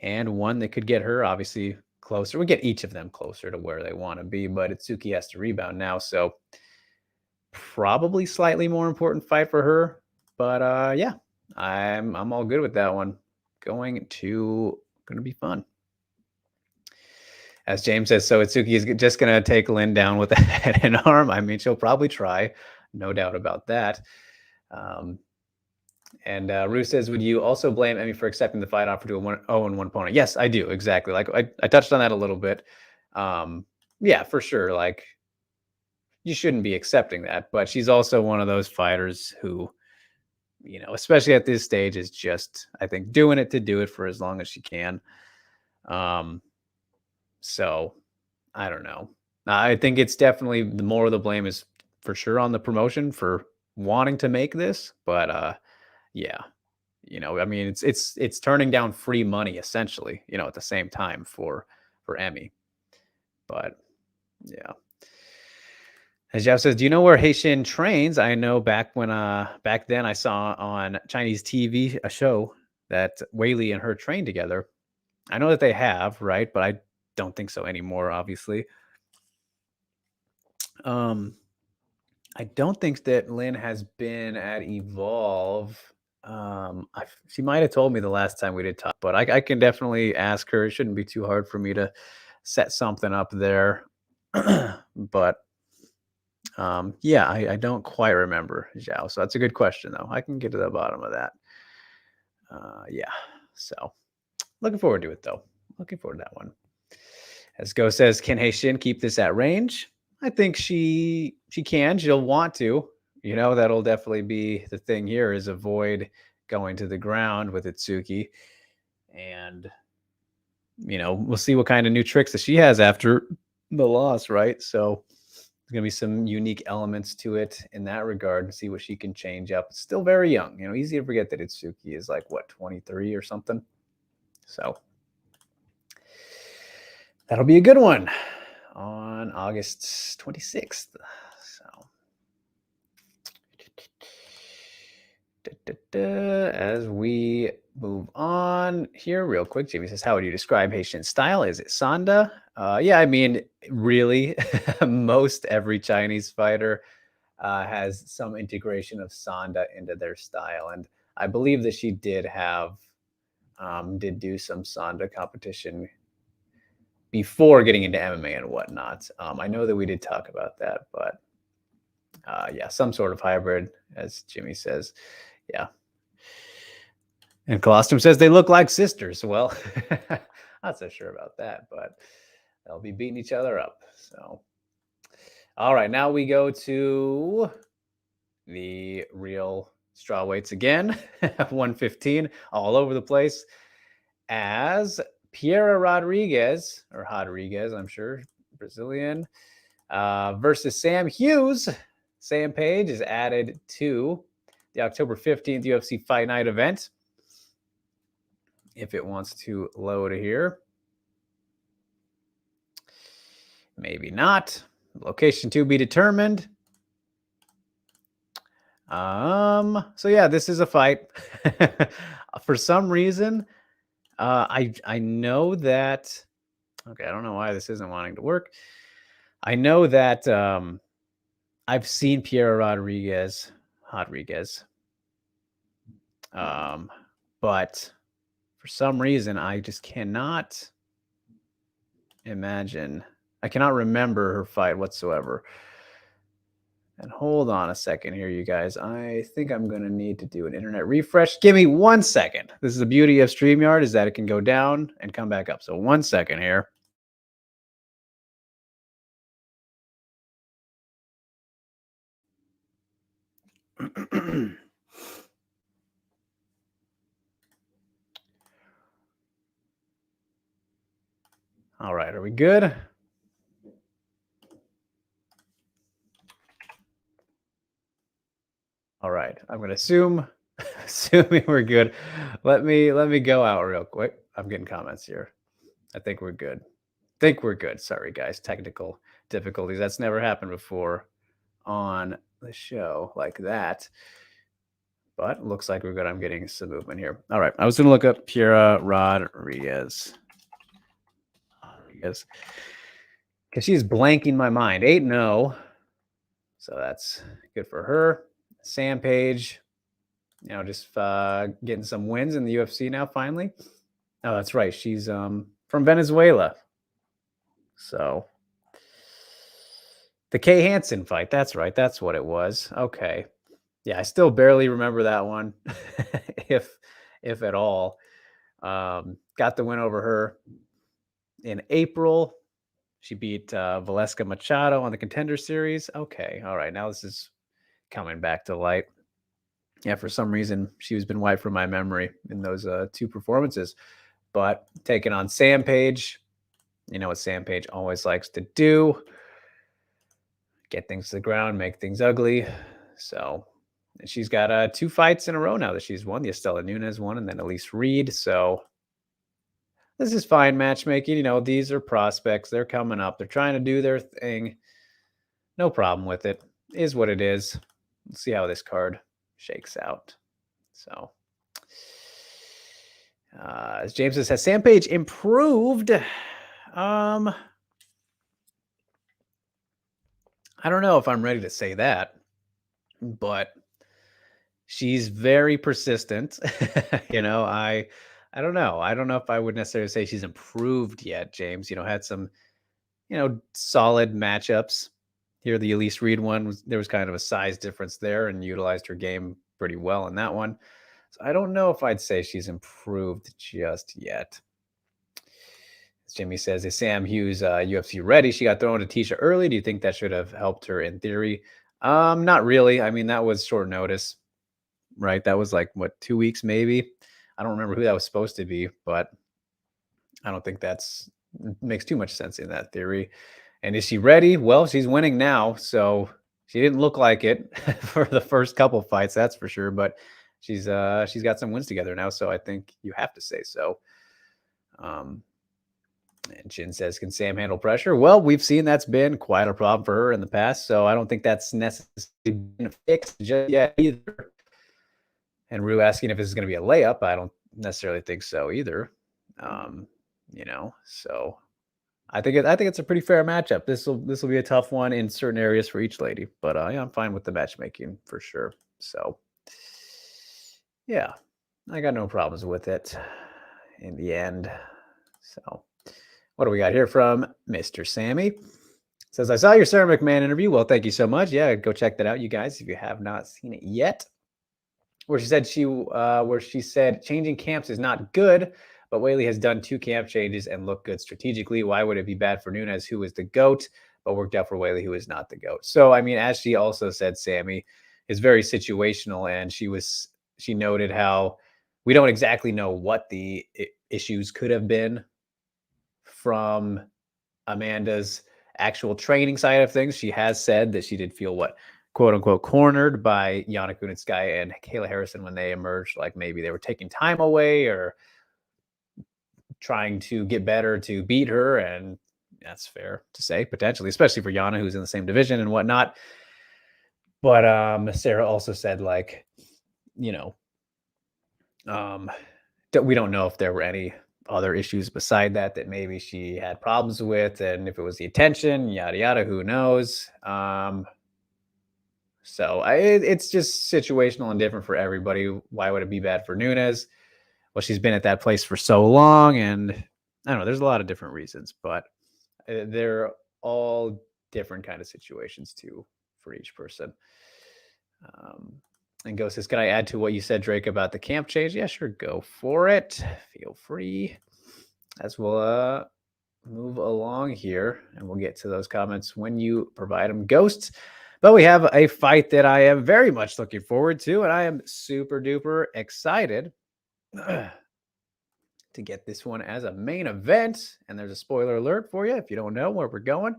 and one that could get her obviously closer. We get each of them closer to where they want to be, but Itsuki has to rebound now, so probably slightly more important fight for her. But yeah, I'm all good with that one. Going to be fun. As James says, so Itsuki is just going to take Lin down with a head and arm. I mean, she'll probably try. No doubt about that. And Rue says, would you also blame Emi for accepting the fight offer to a 0-1 opponent? Yes, I do. Exactly. Like I touched on that a little bit. Yeah, for sure. Like you shouldn't be accepting that, but she's also one of those fighters who, especially at this stage is just, I think, doing it to do it for as long as she can. So I don't know. I think it's definitely the more of the blame is for sure on the promotion for wanting to make this, but yeah, I mean, it's turning down free money essentially, at the same time for Emi. But yeah. As Jeff says, do you know where Haitian trains? I know back then I saw on Chinese TV a show that Weili and her trained together. I know that they have, right? But I don't think so anymore, obviously. I don't think that Lin has been at Evolve. She might have told me the last time we did talk, but I can definitely ask her. It shouldn't be too hard for me to set something up there. But yeah, I don't quite remember Zhao. So that's a good question, though. I can get to the bottom of that. Yeah, so looking forward to it, though. Looking forward to that one. As Go says, can Haitian keep this at range? I think she can. She'll want to. That'll definitely be the thing here is avoid going to the ground with Itsuki. And, we'll see what kind of new tricks that she has after the loss, right? So there's going to be some unique elements to it in that regard. See what she can change up. It's still very young. Easy to forget that Itsuki is like, what, 23 or something? So that'll be a good one on August 26th. So as we move on here real quick, Jamie says, how would you describe Haitian style? Is it Sanda? Yeah, I mean, really, most every Chinese fighter has some integration of Sanda into their style. And I believe that she did do some Sanda competition before getting into MMA and whatnot. I know that we did talk about that, but yeah, some sort of hybrid, as Jimmy says. Yeah. And Colostum says they look like sisters. Well, not so sure about that, but they'll be beating each other up. So, all right, now we go to the real straw weights again, 115, all over the place, as Piera Rodriguez, I'm sure, Brazilian, versus Sam Hughes. Sam Page is added to the October 15th UFC Fight Night event. if it wants to load here. Maybe not. Location to be determined. So yeah, this is a fight. For some reason, I know that. Okay, I don't know why this isn't wanting to work. I know that I've seen Piero Rodriguez, but for some reason I just cannot imagine. I cannot remember her fight whatsoever. And hold on a second here, you guys. I think I'm going to need to do an internet refresh. Give me 1 second. This is the beauty of StreamYard, is that it can go down and come back up. So 1 second here. All right, are we good? All right, I'm going to assuming we're good. Let me go out real quick. I'm getting comments here. I think we're good. Sorry, guys. Technical difficulties. That's never happened before on the show like that. But looks like we're good. I'm getting some movement here. All right. I was going to look up Piera Rodriguez. Because she's blanking my mind. 8-0. So that's good for her. Sam Page, just getting some wins in the UFC now, finally. Oh, that's right. She's from Venezuela. So the Kay Hansen fight. That's right. That's what it was. Okay. Yeah, I still barely remember that one, if at all. Got the win over her in April. She beat Valeska Machado on the Contender Series. Okay, all right. Now this is coming back to light. Yeah, for some reason she has been wiped from my memory in those two performances. But taking on Sam Page, you know what Sam Page always likes to do: get things to the ground, make things ugly. So she's got 2 fights in a row now that she's won. The Estela Nunes one, and then Elise Reed. So this is fine matchmaking. These are prospects. They're coming up. They're trying to do their thing. No problem with it. Is what it is. Let's see how this card shakes out. So, as James says, has Sam Page improved? I don't know if I'm ready to say that, but she's very persistent. I don't know. I don't know if I would necessarily say she's improved yet, James. Had some, solid matchups. Here, the Elise Reed one, there was kind of a size difference there, and utilized her game pretty well in that one. So I don't know if I'd say she's improved just yet. As Jimmy says, is Sam Hughes UFC ready? She got thrown to Tisha early. Do you think that should have helped her in theory? Not really. I mean, that was short notice, right? That was like, 2 weeks maybe? I don't remember who that was supposed to be, but I don't think makes too much sense in that theory. And is she ready? Well, she's winning now, so she didn't look like it for the first couple fights, that's for sure. But she's got some wins together now, so I think you have to say so. And Jin says, can Sam handle pressure? Well, we've seen that's been quite a problem for her in the past, so I don't think that's necessarily been fixed just yet either. And Rue asking if this is going to be a layup. I don't necessarily think so either. So I think it's a pretty fair matchup. This will be a tough one in certain areas for each lady, but yeah, I'm fine with the matchmaking for sure. So yeah, I got no problems with it in the end. So what do we got here from Mr. Sammy? Says, I saw your Sarah McMahon interview. Well, thank you so much. Yeah, go check that out, you guys, if you have not seen it yet. Where she said changing camps is not good, but Whaley has done 2 camp changes and looked good strategically. Why would it be bad for Nunes, who is the GOAT, but worked out for Whaley, who is not the GOAT? So, I mean, as she also said, Sammy, is very situational, and she noted how we don't exactly know what the issues could have been from Amanda's actual training side of things. She has said that she did feel quote unquote cornered by Yana Kunitskaya and Kayla Harrison when they emerged, like maybe they were taking time away or trying to get better to beat her, and that's fair to say, potentially, especially for Yana, who's in the same division and whatnot. But Sarah also said, like, you know, that we don't know if there were any other issues beside that maybe she had problems with, and if it was the attention, yada yada, who knows. So it's just situational and different for everybody. Why would it be bad for Nunes? Well, she's been at that place for so long, and I don't know. There's a lot of different reasons, but they're all different kind of situations too for each person. And Ghost says, "Can I add to what you said, Drake, about the camp change?" Yeah, sure, go for it. Feel free. As we'll move along here, and we'll get to those comments when you provide them, Ghosts. But we have a fight that I am very much looking forward to, and I am super duper excited to get this one as a main event. And there's a spoiler alert for you if you don't know where we're going.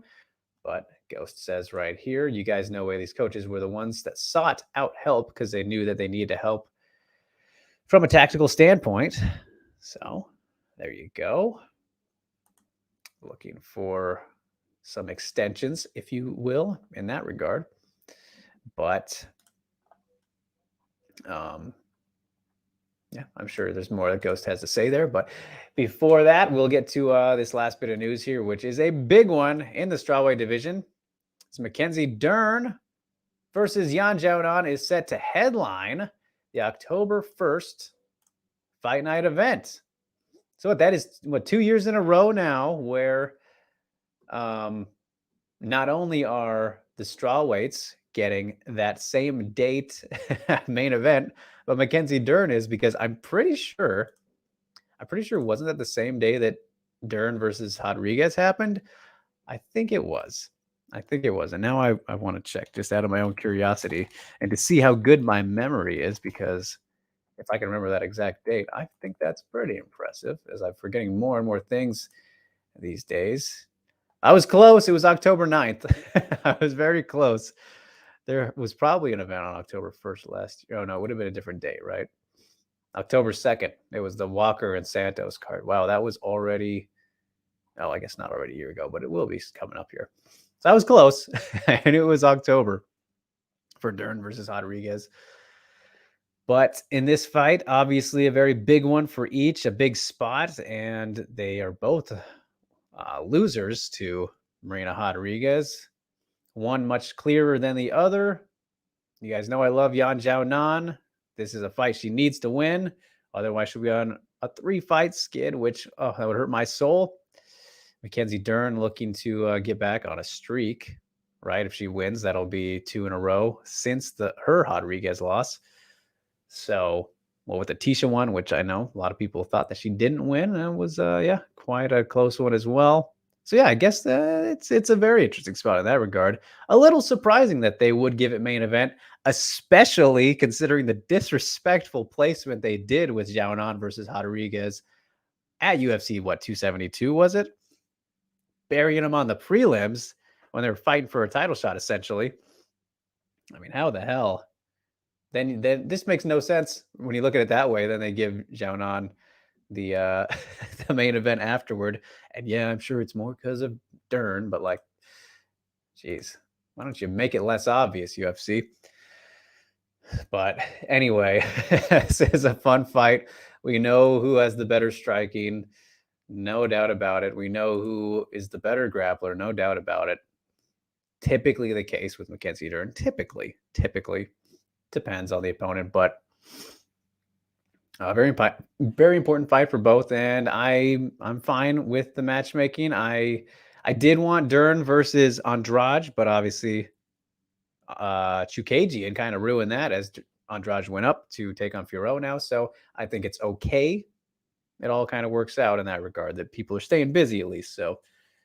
But Ghost says right here, you guys know why these coaches were the ones that sought out help because they knew that they needed to help from a tactical standpoint. So there you go. Looking for some extensions, if you will, in that regard. But yeah, I'm sure there's more that Ghost has to say there. But before that, we'll get to this last bit of news here, which is a big one in the strawweight division. It's Mackenzie Dern versus Yan Xiaonan is set to headline the October 1st Fight Night event. So what that is, 2 years in a row now where not only are the strawweights getting that same date main event, but Mackenzie Dern is, because I'm pretty sure wasn't that the same day that Dern versus Rodriguez happened? I think it was. And now I want to check just out of my own curiosity and to see how good my memory is, because if I can remember that exact date, I think that's pretty impressive, as I'm forgetting more and more things these days. I was close. It was October 9th. I was very close. There was probably an event on October 1st last year. Oh, no, it would have been a different date, right? October 2nd. It was the Walker and Santos card. Wow, that was already, oh, I guess not already a year ago, but it will be coming up here. So I was close, and it was October for Dern versus Rodriguez. But in this fight, obviously a very big one for each, a big spot, and they are both losers to Marina Rodriguez. One much clearer than the other. You guys know I love Yan Xiaonan. This is a fight she needs to win. Otherwise, she'll be on a 3-fight skid, which, that would hurt my soul. Mackenzie Dern looking to get back on a streak, right? If she wins, that'll be 2 in a row since her Rodriguez loss. So, well, with the Tisha one, which I know a lot of people thought that she didn't win, and it was, quite a close one as well. So, yeah, I guess it's a very interesting spot in that regard. A little surprising that they would give it main event, especially considering the disrespectful placement they did with Xiaonan versus Rodriguez at UFC, 272, was it? Burying them on the prelims when they were fighting for a title shot, essentially. I mean, how the hell? Then this makes no sense when you look at it that way. Then they give Xiaonan the the main event afterward, and yeah, I'm sure it's more because of Dern, but like, geez, why don't you make it less obvious, UFC? But anyway, this is a fun fight. We know who has the better striking, no doubt about it. We know who is the better grappler, no doubt about it. Typically the case with Mackenzie Dern. Typically depends on the opponent, but very important fight for both, and I'm fine with the matchmaking. I did want Dern versus Andrade, but obviously Chukagian kind of ruined that as Andrade went up to take on Fiorot now. So I think it's okay. It all kind of works out in that regard, that people are staying busy at least. So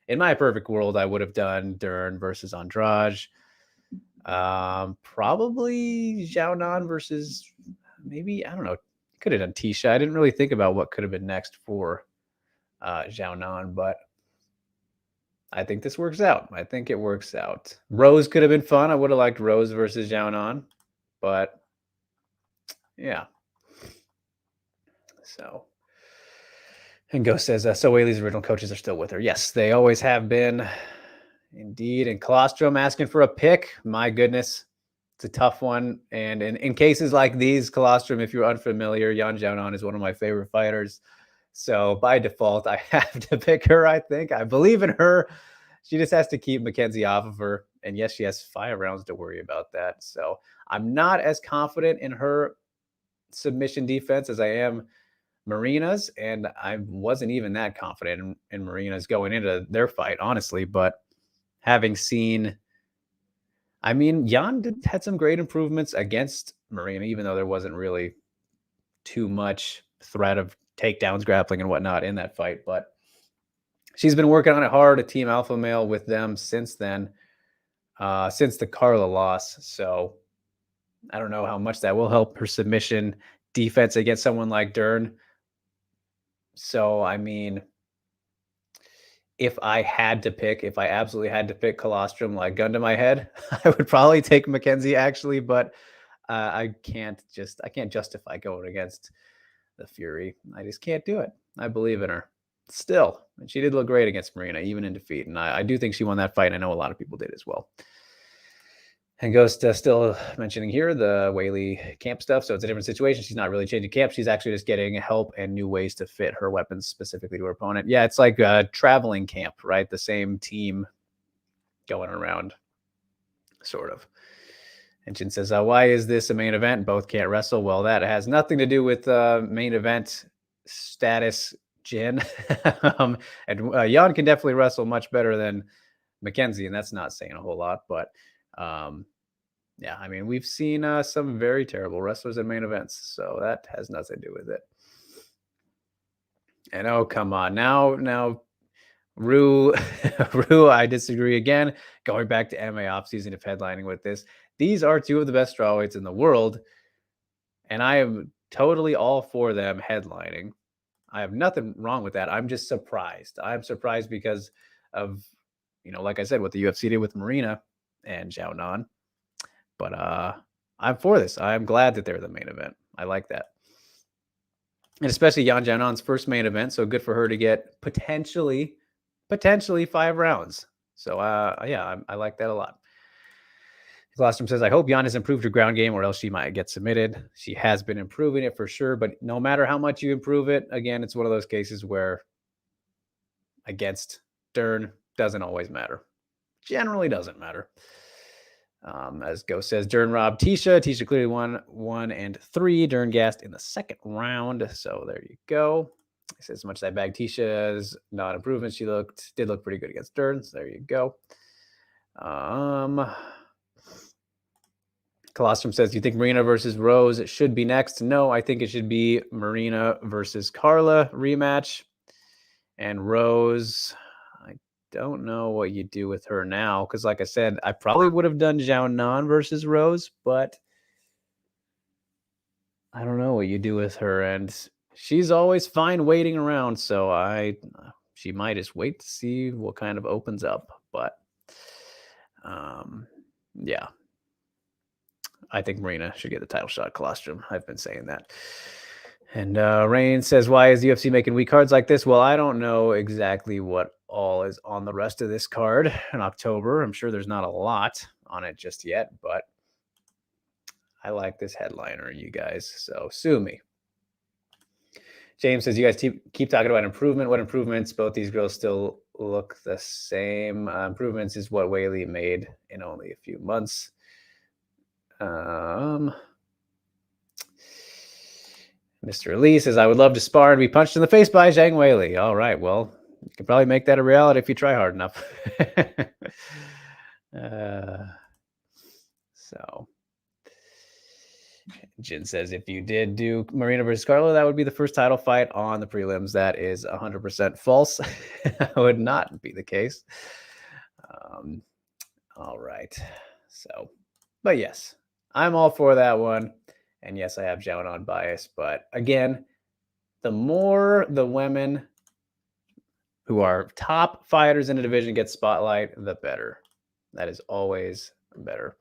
in my perfect world, I would have done Dern versus Andrade. Probably Xiaonan versus, maybe, I don't know, could have done Tisha. I didn't really think about what could have been next for Xiaonan, but I think this works out. I think it works out. Rose could have been fun. I would have liked Rose versus Xiaonan, but yeah. So And Ghost says, so Whaley's original coaches are still with her. Yes, they always have been. Indeed. And Colostrum asking for a pick. My goodness. It's a tough one. And in cases like these, Colostrum, if you're unfamiliar, Yan Xiaonan is one of my favorite fighters. So by default, I have to pick her, I think. I believe in her. She just has to keep Mackenzie off of her. And yes, she has 5 rounds to worry about that. So I'm not as confident in her submission defense as I am Marina's. And I wasn't even that confident in Marina's going into their fight, honestly. But having seen, I mean, Jan had some great improvements against Marina, even though there wasn't really too much threat of takedowns, grappling, and whatnot in that fight. But she's been working on it hard, a team alpha male with them since then, since the Carla loss. So I don't know how much that will help her submission defense against someone like Dern. So, I mean, if I absolutely had to pick Colostrum, like gun to my head, I would probably take Mackenzie actually, but I can't justify going against the Fury. I just can't do it. I believe in her still. And she did look great against Marina, even in defeat. And I do think she won that fight. I know a lot of people did as well. And Ghost still mentioning here the Whaley camp stuff. So it's a different situation. She's not really changing camp. She's actually just getting help and new ways to fit her weapons specifically to her opponent. Yeah, it's like a traveling camp, right? The same team going around, sort of. And Jin says, why is this a main event? Both can't wrestle. Well, that has nothing to do with main event status, Jin. And Jan can definitely wrestle much better than Mackenzie, and that's not saying a whole lot. But yeah, I mean, we've seen some very terrible wrestlers in main events, so that has nothing to do with it. And oh, come on. Now, Rue, I disagree again. Going back to MMA offseason of headlining with this. These are 2 of the best strawweights in the world, and I am totally all for them headlining. I have nothing wrong with that. I'm just surprised. I'm surprised because of, like I said, what the UFC did with Marina and Xiaonan. But I'm for this. I'm glad that they're the main event. I like that. And especially Yan Xiaonan's first main event. So good for her to get potentially 5 rounds. So yeah, I like that a lot. Colostrum says, I hope Yan has improved her ground game or else she might get submitted. She has been improving it for sure. But no matter how much you improve it, again, it's one of those cases where against Dern doesn't always matter. Generally doesn't matter. As Ghost says, Dern robbed Tisha. Tisha clearly won 1 and 3. Dern gassed in the second round. So there you go. He says, as much as I bagged Tisha's not improvement, she did look pretty good against Dern. So there you go. Colostrum says, do you think Marina versus Rose should be next? No, I think it should be Marina versus Carla rematch. And Rose, I don't know what you do with her now. Because like I said, I probably would have done Xiaonan versus Rose. But I don't know what you do with her. And she's always fine waiting around. So she might just wait to see what kind of opens up. But yeah. I think Marina should get the title shot. Colostrum. I've been saying that. And Rain says, why is the UFC making weak cards like this? Well, I don't know exactly what all is on the rest of this card in October. I'm sure there's not a lot on it just yet, but I like this headliner, you guys. So sue me. James says, you guys keep talking about improvement. What improvements? Both these girls still look the same. Improvements is what Whaley made in only a few months. Mr. Lee says, I would love to spar and be punched in the face by Zhang Weili. All right, well, you can probably make that a reality if you try hard enough. So Jin says, if you did do Marina versus Carla, that would be the first title fight on the prelims. That is 100% false. That would not be the case. All right. So, but yes, I'm all for that one. And yes, I have Xiaonan bias. But again, the more the women who are top fighters in the division get spotlight, the better. That is always better.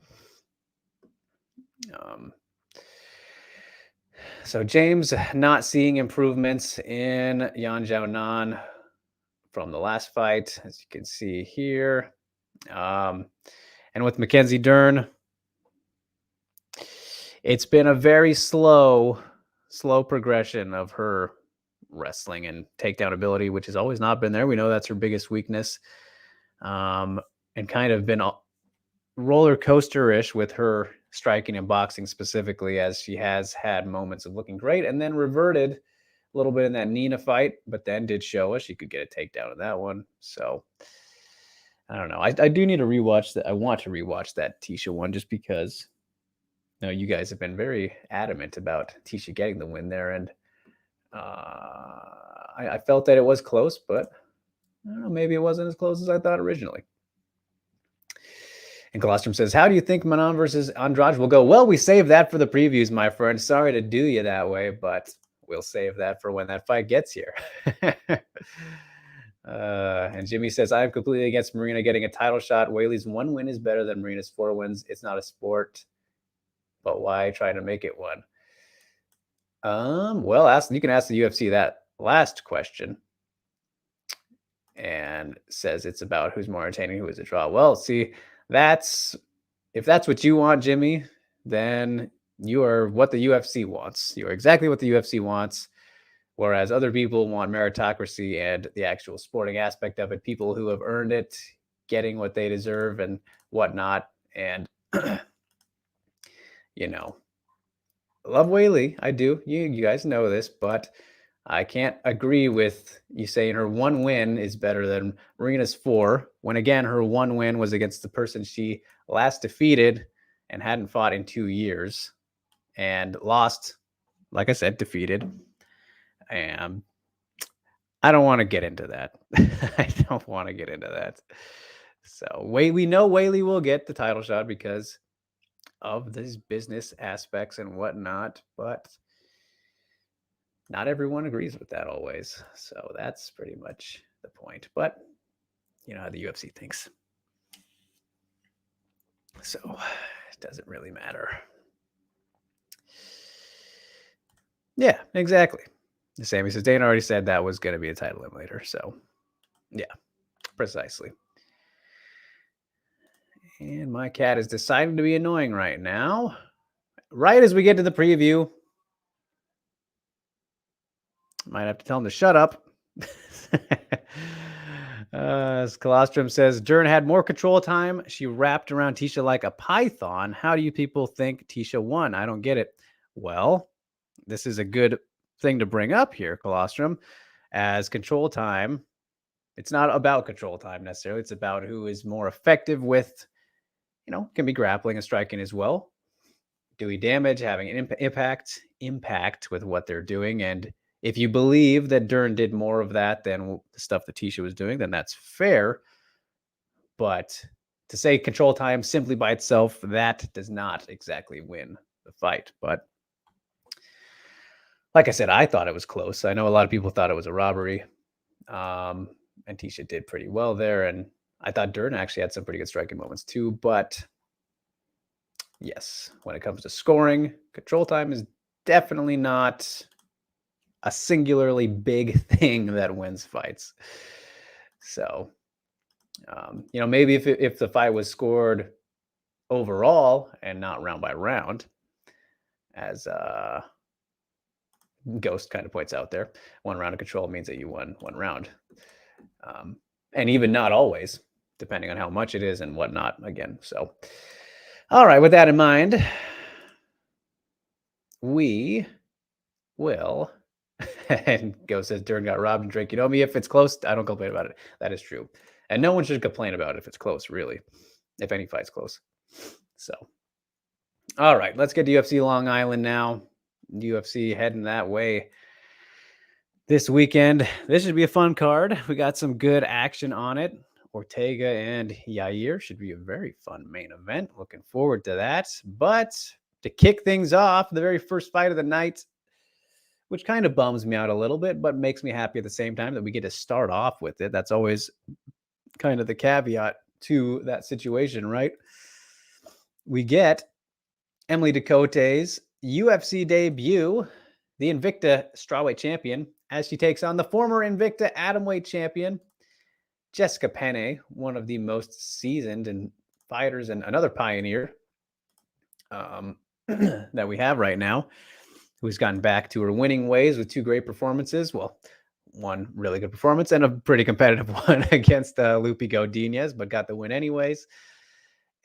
So James not seeing improvements in Yan Nan from the last fight, as you can see here. And with Mackenzie Dern, it's been a very slow progression of her wrestling and takedown ability, which has always not been there. We know that's her biggest weakness. And kind of been roller coaster-ish with her striking and boxing specifically, as she has had moments of looking great and then reverted a little bit in that Nina fight, but then did show us she could get a takedown in that one. So I don't know. I do need to rewatch that. I want to rewatch that Tisha one just because you guys have been very adamant about Tisha getting the win there, and I felt that it was close, but I don't know, maybe it wasn't as close as I thought originally. And Colostrum says, how do you think Manon versus Andrade will go? Well, we saved that for the previews, my friend. Sorry to do you that way, but we'll save that for when that fight gets here. And Jimmy says, I am completely against Marina getting a title shot. Whaley's 1 win is better than Marina's 4 wins. It's not a sport, but why try to make it one? Well, you can ask the UFC that last question. And says it's about who's more entertaining, who is a draw. Well, see, if that's what you want, Jimmy, then you are what the UFC wants. You are exactly what the UFC wants. Whereas other people want meritocracy and the actual sporting aspect of it, people who have earned it, getting what they deserve and whatnot. And, love Whaley. I do. You guys know this, but I can't agree with you saying her 1 win is better than Marina's 4, when again, her 1 win was against the person she last defeated and hadn't fought in 2 years and lost, like I said, defeated. And I don't want to get into that. I don't want to get into that. So we know Whaley will get the title shot because of these business aspects and whatnot, but not everyone agrees with that always. So that's pretty much the point. But you know how the UFC thinks. So it doesn't really matter. Yeah, exactly. Sammy says, Dana already said that was going to be a title eliminator. So yeah, precisely. And my cat is deciding to be annoying right now. Right as we get to the preview. Might have to tell him to shut up. As Colostrum says, Dern had more control time. She wrapped around Tisha like a python. How do you people think Tisha won? I don't get it. Well, this is a good thing to bring up here, Colostrum, as control time. It's not about control time necessarily. It's about who is more effective with, can be grappling and striking as well. Doing damage, having an impact with what they're doing. And if you believe that Dern did more of that than the stuff that Tisha was doing, then that's fair. But to say control time simply by itself, that does not exactly win the fight. But like I said, I thought it was close. I know a lot of people thought it was a robbery. And Tisha did pretty well there. And I thought Dern actually had some pretty good striking moments too. But yes, when it comes to scoring, control time is definitely not a singularly big thing that wins fights. So, maybe if the fight was scored overall and not round by round, as Ghost kind of points out there, 1 round of control means that you won 1 round. And even not always, depending on how much it is and whatnot, again. So, all right, with that in mind, we will... And Ghost says, Dern got robbed and Drake. Me, if it's close, I don't complain about it. That is true. And no one should complain about it if it's close, really. If any fight's close. So, all right, let's get to UFC Long Island now. UFC heading that way this weekend. This should be a fun card. We got some good action on it. Ortega and Yair should be a very fun main event. Looking forward to that. But to kick things off, the very first fight of the night, which kind of bums me out a little bit, but makes me happy at the same time that we get to start off with it. That's always kind of the caveat to that situation, right? We get Emily Ducote's UFC debut, the Invicta strawweight champion, as she takes on the former Invicta atomweight champion, Jessica Penne, one of the most seasoned and fighters and another pioneer that we have right now, who's gotten back to her winning ways with two great performances. Well, one really good performance and a pretty competitive one against Lupi Godinez, but got the win anyways.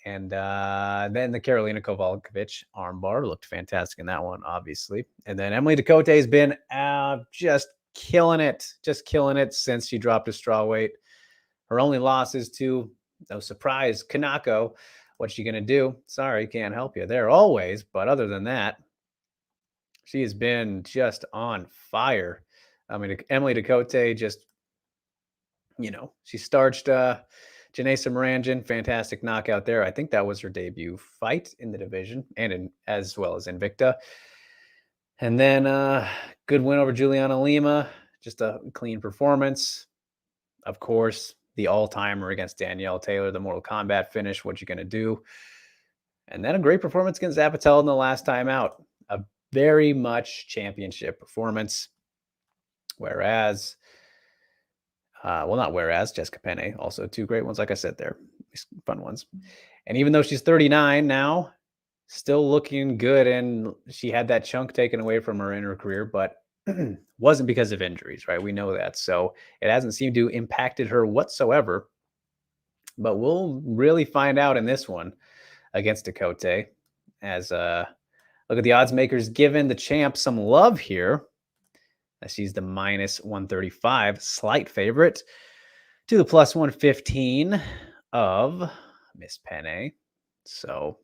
And then the Karolina Kowalkiewicz armbar looked fantastic in that one, obviously. And then Emily Ducote has been just killing it since she dropped a strawweight. Her only loss is to, no surprise, Kanako. What's she going to do? Sorry, can't help you there always. But other than that, she has been just on fire. I mean, Emily Ducote just, she starched Janessa Moranjan. Fantastic knockout there. I think that was her debut fight in the division and as well as Invicta. And then good win over Juliana Lima. Just a clean performance. Of course, the all-timer against Danielle Taylor, the Mortal Kombat finish. What you going to do? And then a great performance against Zapatella in the last time out. A very much championship performance. Whereas, Jessica Penne, also two great ones, like I said there. Fun ones. And even though she's 39 now, still looking good. And she had that chunk taken away from her in her career, but wasn't because of injuries, right? We know that. So it hasn't seemed to impacted her whatsoever. But we'll really find out in this one against Ducote. As look at the odds makers giving the champ some love here. She's the minus 135 slight favorite to the plus 115 of Miss Penne. So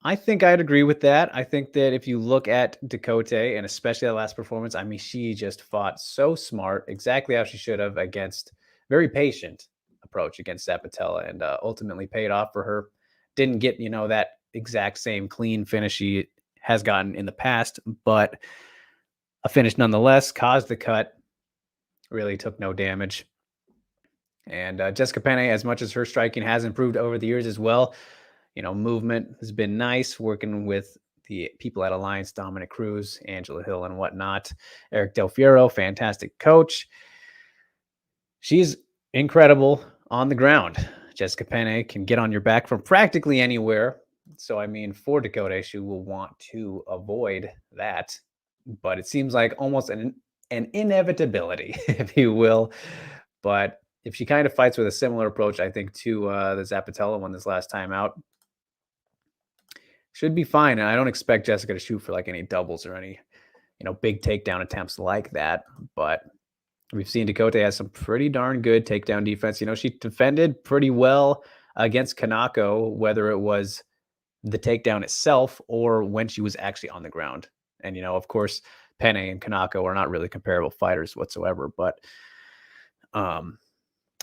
I think I'd agree with that. I think that if you look at Ducote and especially that last performance, I mean, she just fought so smart, exactly how she should have against very patient approach against Zapatella and ultimately paid off for her. Didn't get, that exact same clean finish she has gotten in the past, but a finish nonetheless, caused the cut, really took no damage. And Jessica Penne, as much as her striking has improved over the years as well, movement has been nice, working with the people at Alliance, Dominic Cruz, Angela Hill, and whatnot. Eric Del Fiero, fantastic coach. She's incredible on the ground. Jessica Penne can get on your back from practically anywhere. So, I mean, for Ducote, she will want to avoid that. But it seems like almost an inevitability, if you will. But if she kind of fights with a similar approach, I think, to the Zapatella one this last time out, should be fine. And I don't expect Jessica to shoot for like any doubles or any, big takedown attempts like that. But we've seen Ducote has some pretty darn good takedown defense. She defended pretty well against Kanako, whether it was the takedown itself or when she was actually on the ground. And, of course, Penne and Kanako are not really comparable fighters whatsoever, but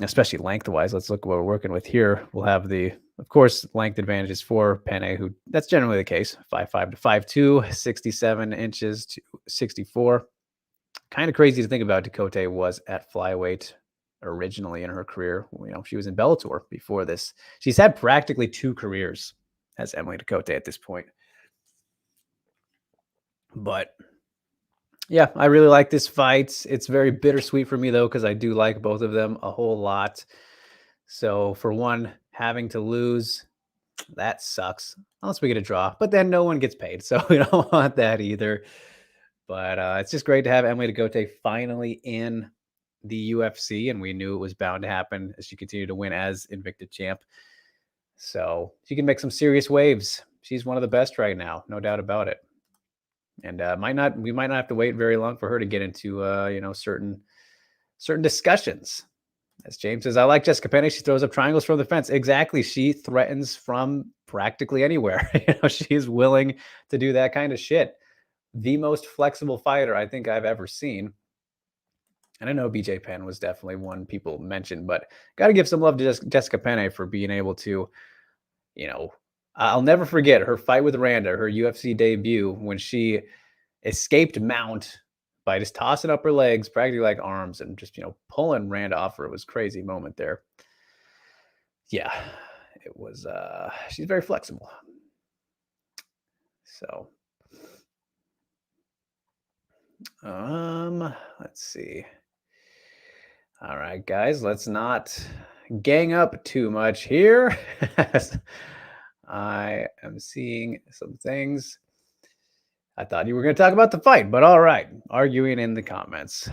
especially lengthwise. Let's look at what we're working with here. We'll have of course, length advantages for Penne, who that's generally the case. 5'5" to 5'2", 67 inches to 64. Kind of crazy to think about. Ducote was at flyweight originally in her career. She was in Bellator before this. She's had practically two careers as Emily Ducote at this point. But yeah, I really like this fight. It's very bittersweet for me, though, because I do like both of them a whole lot. So for one, having to lose, that sucks. Unless we get a draw. But then no one gets paid, so we don't want that either. But it's just great to have Emily Ducote finally in the UFC, and we knew it was bound to happen as she continued to win as Invicta champ. So she can make some serious waves. She's one of the best right now, no doubt about it. And we might not have to wait very long for her to get into certain discussions. As James says, I like Jessica Penne. She throws up triangles from the fence. Exactly. She threatens from practically anywhere. She is willing to do that kind of shit. The most flexible fighter I think I've ever seen. And I know BJ Penn was definitely one people mentioned, but got to give some love to Jessica Penne for being able to, I'll never forget her fight with Randa, her UFC debut, when she escaped mount by just tossing up her legs, practically like arms, and just, pulling Randa off her. It was a crazy moment there. Yeah, it was, she's very flexible. So, let's see. All right, guys, let's not gang up too much here. I am seeing some things. I thought you were going to talk about the fight, but all right, arguing in the comments.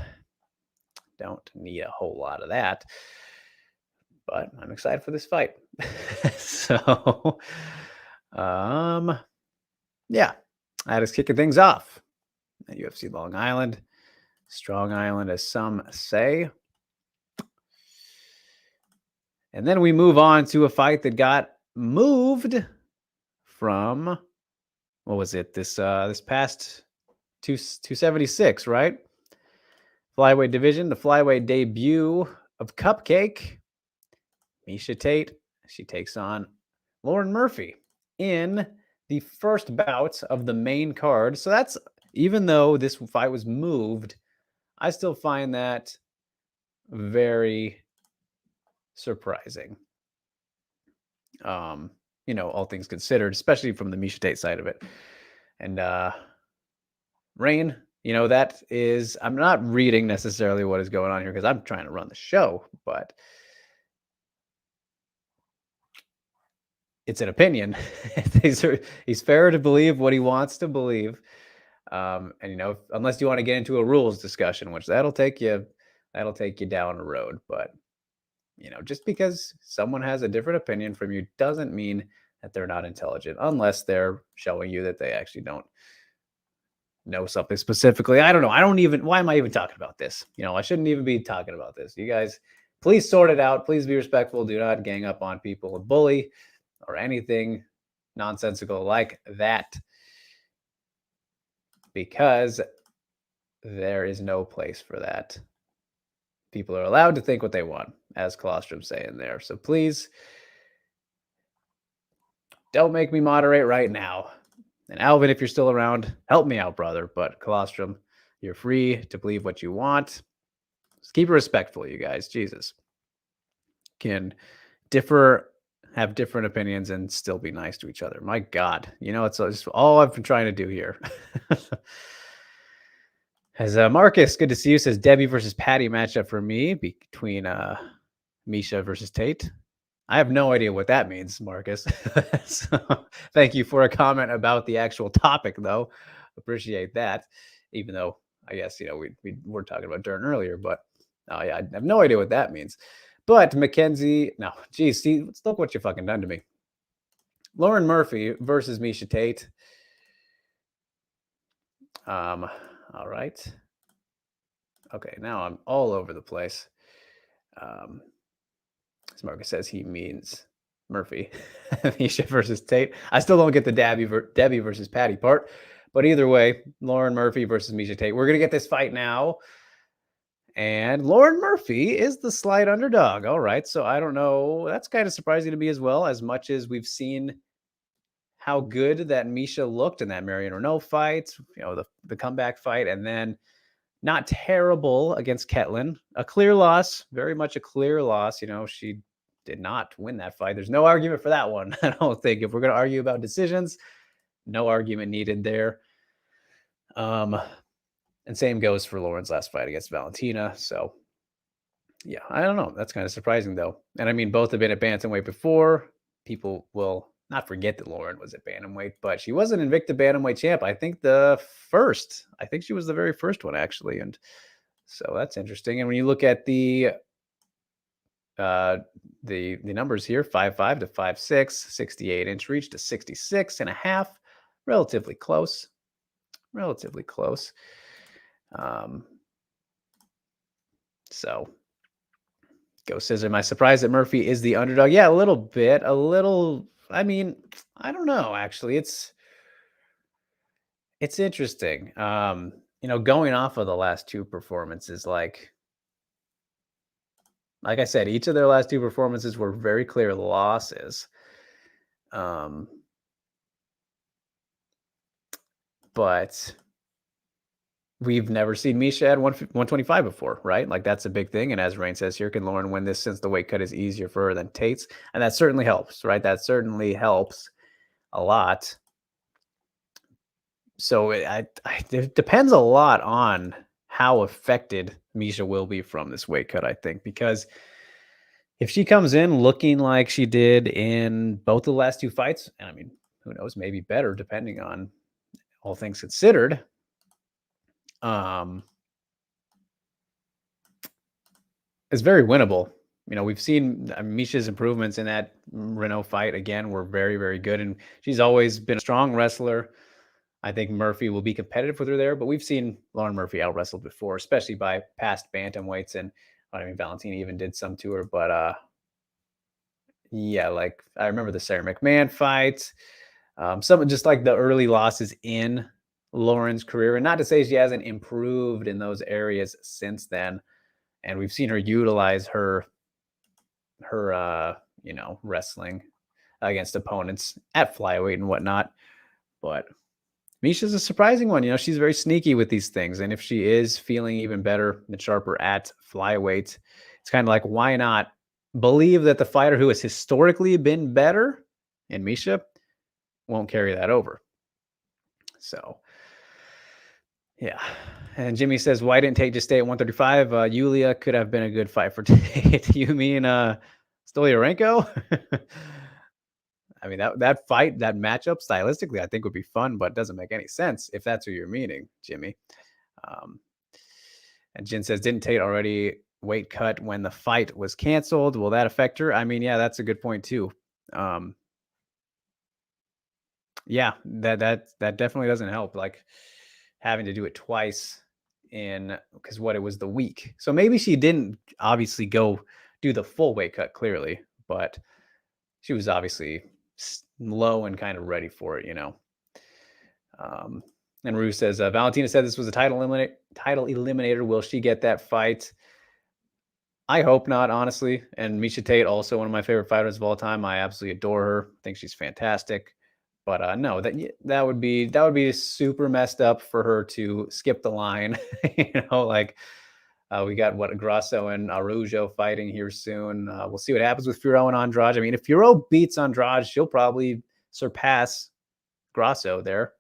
Don't need a whole lot of that, but I'm excited for this fight. So, yeah, that is kicking things off at UFC Long Island, Strong Island, as some say. And then we move on to a fight that got moved from, what was it, this past 276, right? Flyweight division, the flyweight debut of Cupcake. Miesha Tate, she takes on Lauren Murphy in the first bout of the main card. So that's, even though this fight was moved, I still find that very surprising. All things considered, especially from the Miesha Tate side of it. And Rain, that is, I'm not reading necessarily what is going on here because I'm trying to run the show, but it's an opinion. He's fair to believe what he wants to believe. And unless you want to get into a rules discussion, which that'll take you down the road. But just because someone has a different opinion from you doesn't mean that they're not intelligent, unless they're showing you that they actually don't know something specifically. I don't know. Why am I even talking about this? I shouldn't even be talking about this. You guys, please sort it out. Please be respectful. Do not gang up on people and bully or anything nonsensical like that, because there is no place for that. People are allowed to think what they want, as Colostrum's saying there. So please don't make me moderate right now. And Alvin, if you're still around, help me out, brother. But Colostrum, you're free to believe what you want. Just keep it respectful, you guys. Jesus. Can have different opinions and still be nice to each other. My God. It's just all I've been trying to do here. As Marcus, good to see you, says Debbie versus Patty matchup for me between Miesha versus Tate. I have no idea what that means, Marcus. So, thank you for a comment about the actual topic, though. Appreciate that. Even though I guess we were talking about Dern earlier, but I have no idea what that means. But Mackenzie, no, geez, see, look what you fucking done to me. Lauren Murphy versus Miesha Tate. All right. Okay, now I'm all over the place. As Marcus says, he means Murphy. Miesha versus Tate. I still don't get the Debbie versus Patty part. But either way, Lauren Murphy versus Miesha Tate. We're going to get this fight now. And Lauren Murphy is the slight underdog. All right. So I don't know. That's kind of surprising to me as well, as much as we've seen how good that Miesha looked in that Marion Renault fight, the comeback fight, and then not terrible against Ketlin. A clear loss, very much a clear loss. She did not win that fight. There's no argument for that one. I don't think. If we're going to argue about decisions, no argument needed there. And same goes for Lauren's last fight against Valentina. So, yeah, I don't know. That's kind of surprising, though. And I mean, both have been at bantamweight before. People will not forget that Lauren was at bantamweight, but she was an Invicta bantamweight champ. I think she was the very first one, actually. And so that's interesting. And when you look at the numbers here, 5'5" to 5'6", 68-inch reach to 66.5, relatively close. So go Scissor. Am I surprised that Murphy is the underdog? Yeah, a little bit. I mean, I don't know, actually. It's interesting. Going off of the last two performances, like I said, each of their last two performances were very clear losses. But we've never seen Miesha at 125 before, right? Like, that's a big thing. And as Rain says here, can Lauren win this since the weight cut is easier for her than Tate's? And that certainly helps, right? That certainly helps a lot. So it depends a lot on how affected Misha will be from this weight cut, I think, because if she comes in looking like she did in both the last two fights, and I mean, who knows, maybe better depending on all things considered. Um, it's very winnable. We've seen Misha's improvements in that Renault fight again were very, very good, and she's always been a strong wrestler. I think Murphy will be competitive with her there, but we've seen Lauren Murphy out wrestled before, especially by past bantamweights, and I mean Valentina even did some to her, but yeah, like I remember the Sarah McMahon fight, some just like the early losses in Lauren's career, and not to say she hasn't improved in those areas since then, and we've seen her utilize her wrestling against opponents at flyweight and whatnot. But Misha's a surprising one. She's very sneaky with these things. And if she is feeling even better and sharper at flyweight, it's kind of like, why not believe that the fighter who has historically been better in Misha won't carry that over? So, yeah. And Jimmy says, why didn't Tate just stay at 135? Yulia could have been a good fight for Tate. You mean Stolyarenko? I mean, that fight, that matchup stylistically, I think would be fun, but doesn't make any sense if that's who you're meaning, Jimmy. Um, and Jin says, didn't Tate already weight cut when the fight was canceled? Will that affect her? I mean, yeah, that's a good point too. Yeah, that definitely doesn't help. Like having to do it twice because it was the week. So maybe she didn't obviously go do the full weight cut clearly, but she was obviously low and kind of ready for it, And Rue says, Valentina said this was a title eliminator. Will she get that fight? I hope not, honestly. And Misha Tate, also one of my favorite fighters of all time. I absolutely adore her. I think she's fantastic. But no, that would be super messed up for her to skip the line. Like we got Grasso and Araujo fighting here soon. We'll see what happens with Furo and Andrade. I mean, if Furo beats Andrade, she'll probably surpass Grasso there,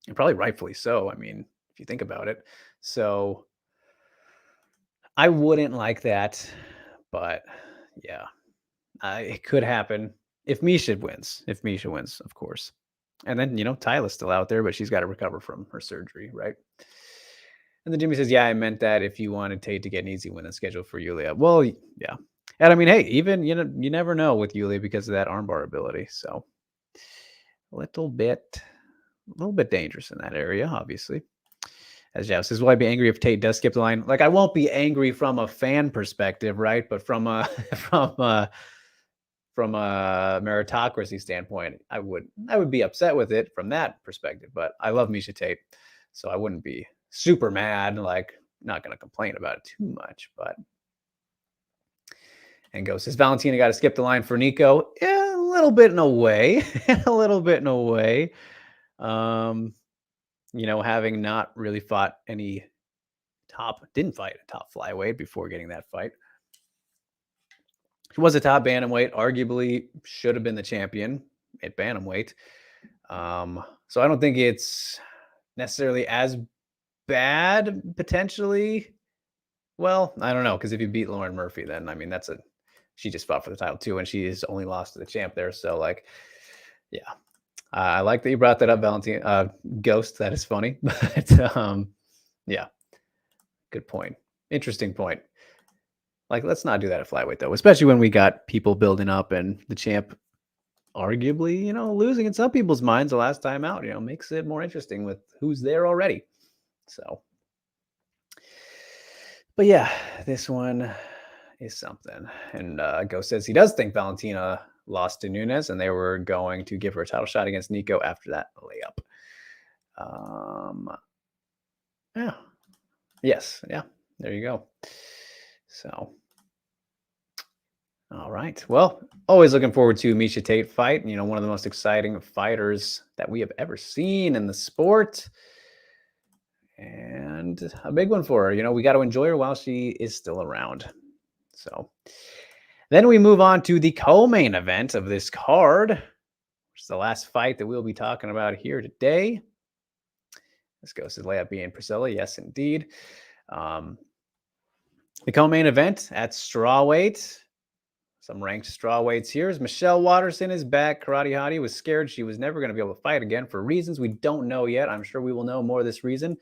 and probably rightfully so. I mean, if you think about it. So I wouldn't like that, but yeah, it could happen if Misha wins. If Misha wins, of course. And then, Tyla's still out there, but she's got to recover from her surgery, right? And then Jimmy says, yeah, I meant that if you wanted Tate to get an easy win, then schedule for Yulia. Well, yeah. And I mean, hey, even, you never know with Yulia because of that armbar ability. So a little bit dangerous in that area, obviously. As Jeff says, will I be angry if Tate does skip the line? Like, I won't be angry from a fan perspective, right? But from a from a meritocracy standpoint, I would be upset with it from that perspective. But I love Misha Tate, so I wouldn't be super mad. Like, not going to complain about it too much. But and Go says Valentina got to skip the line for Nico. Yeah, a little bit in a way, a little bit in a way. Having not really fought any didn't fight a top flyweight before getting that fight. She was a top bantamweight, arguably should have been the champion at bantamweight. So I don't think it's necessarily as bad potentially. Well, I don't know, because if you beat Lauren Murphy, then I mean she just fought for the title too, and she is only lost to the champ there. So like, yeah, I like that you brought that up, Valentina. Ghost, that is funny, but yeah, good point. Interesting point. Like, let's not do that at flyweight though, especially when we got people building up and the champ arguably, losing in some people's minds the last time out, makes it more interesting with who's there already. So, but yeah, this one is something. And Ghost says he does think Valentina lost to Nunes and they were going to give her a title shot against Nico after that layup. Yeah. Yes. Yeah. There you go. So, all right. Well, always looking forward to Misha Tate fight. One of the most exciting fighters that we have ever seen in the sport. And a big one for her. We got to enjoy her while she is still around. So then we move on to the co-main event of this card, which is the last fight that we'll be talking about here today. This goes to Leia and Priscilla. Yes, indeed. Um, the co-main event at strawweight. Some ranked strawweights here is Michelle Waterson is back. Karate Hottie was scared she was never going to be able to fight again for reasons we don't know yet. I'm sure we will know more this reason.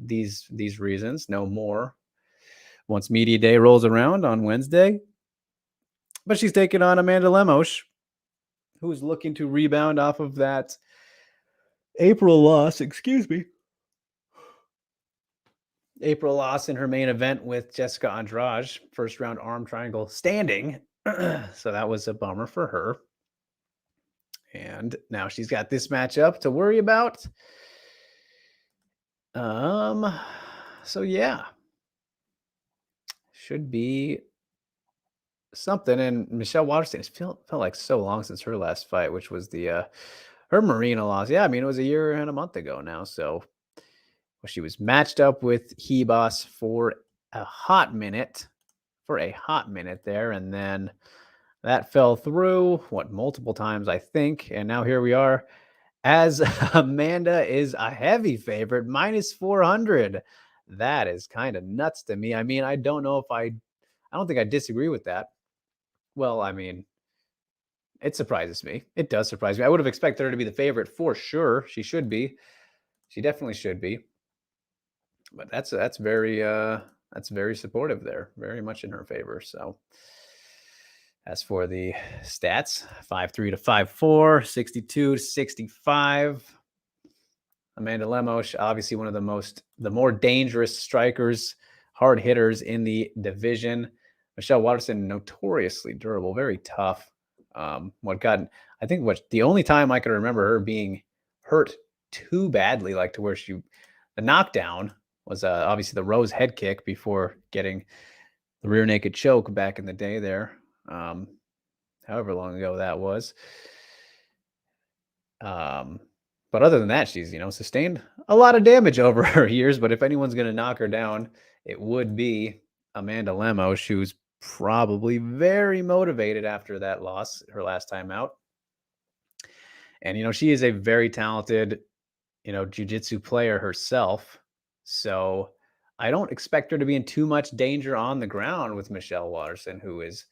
These reasons, no more once media day rolls around on Wednesday. But she's taking on Amanda Lemos, who is looking to rebound off of that April loss. April loss in her main event with Jessica Andrade, first round arm triangle standing. So that was a bummer for her. And now she's got this matchup to worry about. So yeah, should be something. And Michelle Waterson, it felt like so long since her last fight, which was the her Marina loss. Yeah, I mean it was a year and a month ago now. So she was matched up with Hebos for a hot minute there, and then that fell through multiple times, I think. And now here we are, as Amanda is a heavy favorite, -400. That is kind of nuts to me. I mean, I don't think I disagree with that. Well, I mean, it surprises me. It does surprise me. I would have expected her to be the favorite for sure. She should be. She definitely should be. But that's very supportive there. Very much in her favor. So as for the stats, 5-3 to 5-4, 62 to 65. Amanda Lemos, obviously one of the more dangerous strikers, hard hitters in the division. Michelle Waterson, notoriously durable, very tough. The only time I could remember her being hurt too badly, like to where the knockdown was obviously the Rose head kick before getting the rear naked choke back in the day there. However long ago that was. But other than that, she's, sustained a lot of damage over her years. But if anyone's going to knock her down, it would be Amanda Lemos, who's probably very motivated after that loss, her last time out. And, she is a very talented, jiu-jitsu player herself. So I don't expect her to be in too much danger on the ground with Michelle Waterson, who is,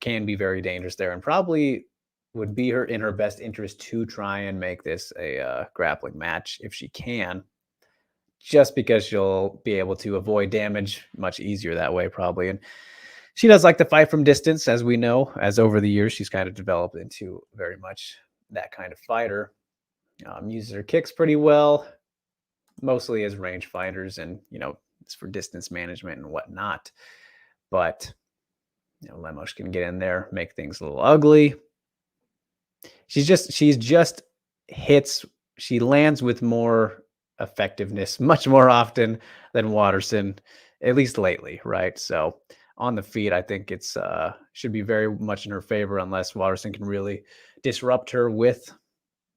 can be very dangerous there, and probably would be in her best interest to try and make this a grappling match if she can, just because she'll be able to avoid damage much easier that way, probably. And she does like to fight from distance, as we know, as over the years she's kind of developed into very much that kind of fighter. Uses her kicks pretty well, mostly as range fighters, and it's for distance management and whatnot. But Lemos can get in there, make things a little ugly. She lands with more effectiveness much more often than Waterson, at least lately, right? So on the feet, I think it's should be very much in her favor, unless Waterson can really disrupt her with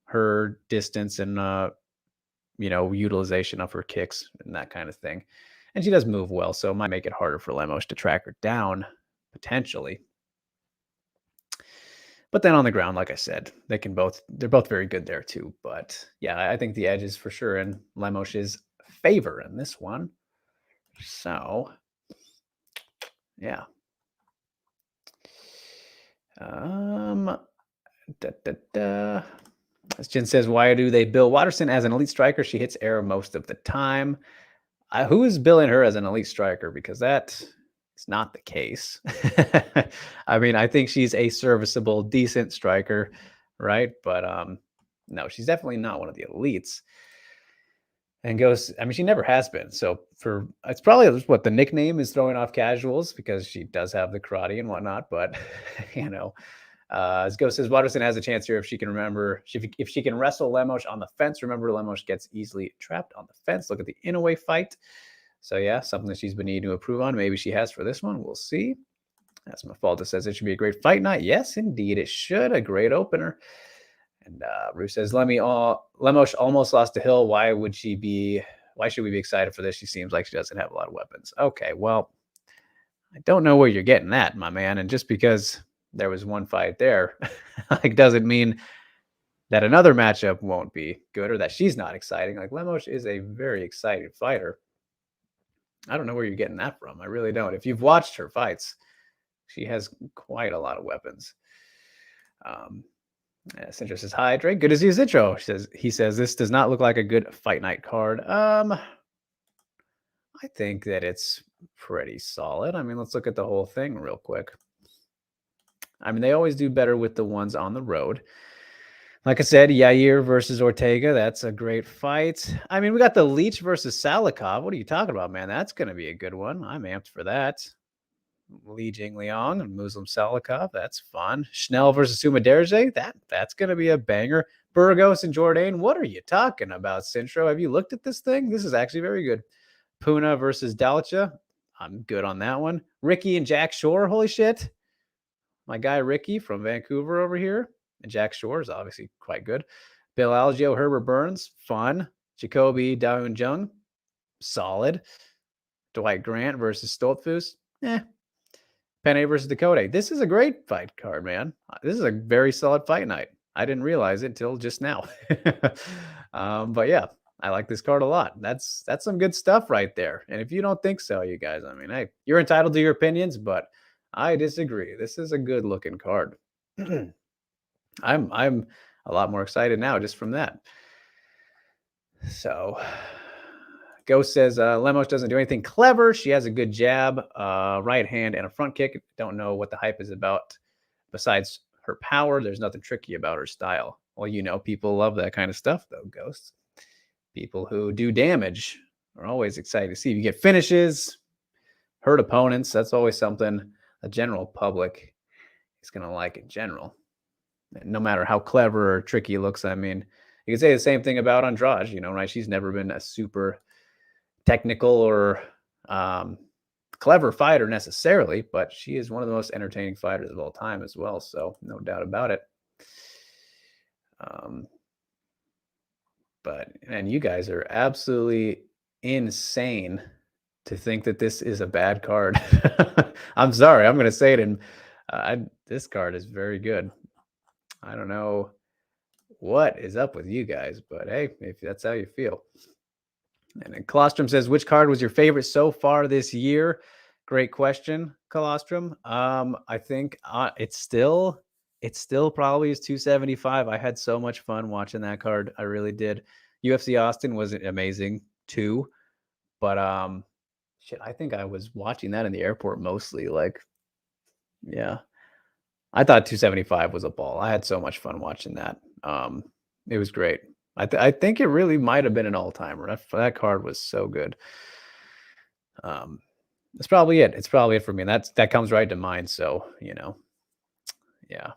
her distance and utilization of her kicks and that kind of thing. And she does move well, so it might make it harder for Lemos to track her down potentially. But then on the ground, like I said, they're both very good there too. But yeah, I think the edge is for sure in Lemos' favor in this one. So yeah. As Jen says, why do they bill Waterson as an elite striker? She hits air most of the time. Who is billing her as an elite striker? Because that is not the case. I mean, I think she's a serviceable, decent striker, right? But no, she's definitely not one of the elites. And she never has been. So it's probably what the nickname is, throwing off casuals, because she does have the karate and whatnot. But as Ghost says, Waterson has a chance here if she can wrestle Lemos on the fence. Remember, Lemos gets easily trapped on the fence. Look at the Inoue fight. So yeah, something that she's been needing to improve on. Maybe she has for this one. We'll see. That's Mafalda says it should be a great fight night. Yes, indeed, it should. A great opener. And Bruce says, Lemos almost lost to Hill. Why should we be excited for this? She seems like she doesn't have a lot of weapons. Okay, well, I don't know where you're getting that, my man. And just because there was one fight there, doesn't mean that another matchup won't be good or that she's not exciting. Like Lemos is a very exciting fighter. I don't know where you're getting that from. I really don't. If you've watched her fights, she has quite a lot of weapons. Cintro says, hi, Drake. Good to see you, Cintro. He says, this does not look like a good fight night card. I think that it's pretty solid. I mean, let's look at the whole thing real quick. I mean, they always do better with the ones on the road. Like I said, Yair versus Ortega. That's a great fight. I mean, we got the Leech versus Salikov. What are you talking about, man? That's going to be a good one. I'm amped for that. Li Jingliang and Muslim Salikov. That's fun. Schnell versus Sumaderje. That's going to be a banger. Burgos and Jourdain. What are you talking about, Cintro? Have you looked at this thing? This is actually very good. Puna versus Dalcha. I'm good on that one. Ricky and Jack Shore. Holy shit. My guy Ricky from Vancouver over here. And Jack Shore is obviously quite good. Bill Algeo, Herbert Burns. Fun. Jacoby Daeun Jung. Solid. Dwight Grant versus Stoltzfus. Penne versus Ducote. This is a great fight card, man. This is a very solid fight night. I didn't realize it until just now. But yeah, I like this card a lot. That's some good stuff right there. And if you don't think so, you guys, I mean, hey, you're entitled to your opinions, but I disagree. This is a good looking card. I'm a lot more excited now just from that. So Ghost says Lemos doesn't do anything clever. She has a good jab, right hand, and a front kick. Don't know what the hype is about besides her power. There's nothing tricky about her style. Well, you know, people love that kind of stuff, though, Ghost. People who do damage are always excited to see. If you get finishes, hurt opponents, that's always something the general public is going to like in general. No matter how clever or tricky it looks. I mean, you can say the same thing about Andrade, you know, right? She's never been a super technical or clever fighter necessarily, but she is one of the most entertaining fighters of all time as well. So no doubt about it. And you guys are absolutely insane to think that this is a bad card. I'm sorry. I'm going to say it. And this card is very good. I don't know what is up with you guys, but hey, if that's how you feel. And then Colostrum says, which card was your favorite so far this year? Great question, Colostrum. I think it's still probably is 275. I had so much fun watching that card. I really did. UFC Austin was amazing too. But shit, I think I was watching that in the airport mostly. Like, yeah. I thought 275 was a ball. I had so much fun watching that. It was great. I think it really might have been an all-timer. That card was so good. That's probably it. It's probably it for me. And that comes right to mind. So, you know, yeah.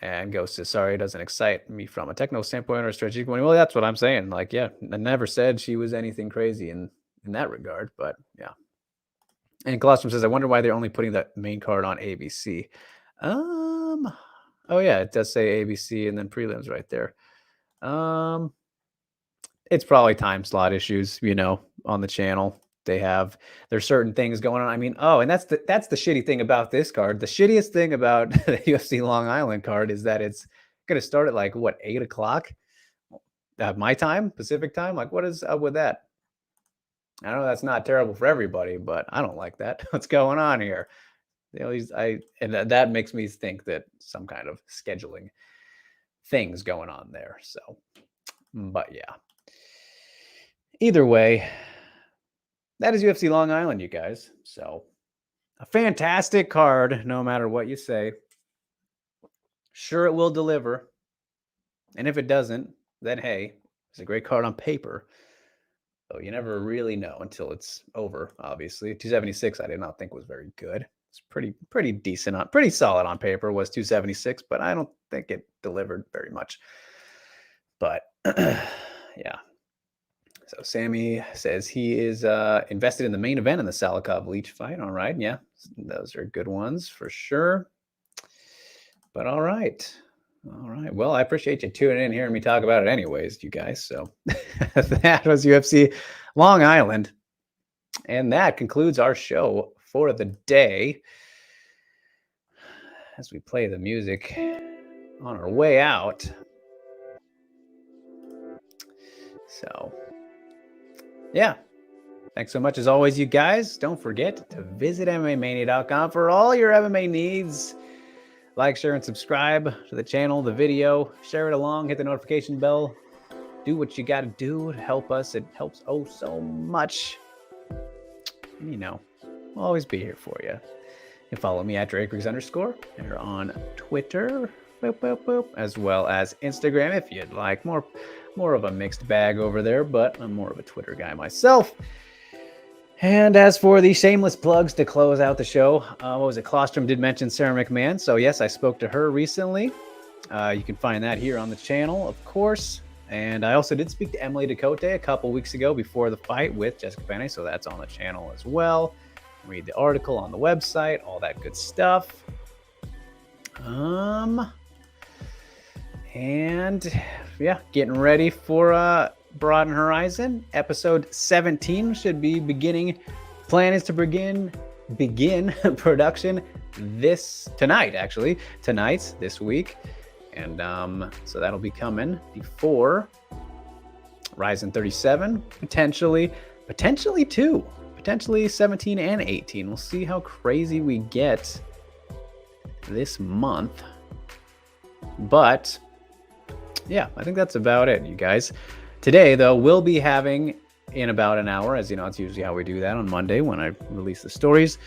And Ghost says, sorry, it doesn't excite me from a technical standpoint or a strategic point. Well, that's what I'm saying. Like, yeah, I never said she was anything crazy in that regard, but yeah. And Colostrum says, I wonder why they're only putting that main card on ABC. Oh yeah, it does say ABC and then prelims right there. It's probably time slot issues, you know, on the channel. There's certain things going on. I mean, and that's the shitty thing about this card. The shittiest thing about the UFC Long Island card is that it's going to start at like what, 8 o'clock my time, Pacific time. Like, what is up with that? I know that's not terrible for everybody, but I don't like that. What's going on here? You know, and that makes me think that some kind of scheduling things going on there. So, but yeah. Either way, that is UFC Long Island, you guys. So, a fantastic card, no matter what you say. Sure, it will deliver. And if it doesn't, then hey, it's a great card on paper. So you never really know until it's over, obviously. 276, I did not think was very good. It's pretty decent, pretty solid on paper, was 276, but I don't think it delivered very much. But yeah. So Sammy says he is invested in the main event in the Salikov Leech fight. All right. Yeah, those are good ones for sure. But all right. All right. Well, I appreciate you tuning in, hearing me talk about it anyways, you guys. So that was UFC Long Island. And that concludes our show for the day. as we play the music on our way out. So, yeah. Thanks so much as always, you guys. Don't forget to visit MMAmania.com for all your MMA needs. Like, share, and subscribe to the channel, the video. Share it along, hit the notification bell. Do what you got to do to help us. It helps so much. You know, we'll always be here for you. You can follow me at DrakeRiggs_ or on Twitter, as well as Instagram if you'd like. More of a mixed bag over there, but I'm more of a Twitter guy myself. And as for the shameless plugs to close out the show, Colostrum did mention Sarah McMahon. So yes, I spoke to her recently. You can find that here on the channel, of course. And I also did speak to Emily Ducote a couple weeks ago before the fight with Jessica Penne. So that's on the channel as well. Read the article on the website, all that good stuff. And yeah, getting ready for Broaden Horizon. Episode 17 should be beginning. Plan is to begin production this week. And so that'll be coming before Ryzen 37, potentially 2, potentially 17 and 18. We'll see how crazy we get this month. But yeah, I think that's about it, you guys. Today, though, we'll be having, in about an hour, as you know, it's usually how we do that on Monday when I release the stories.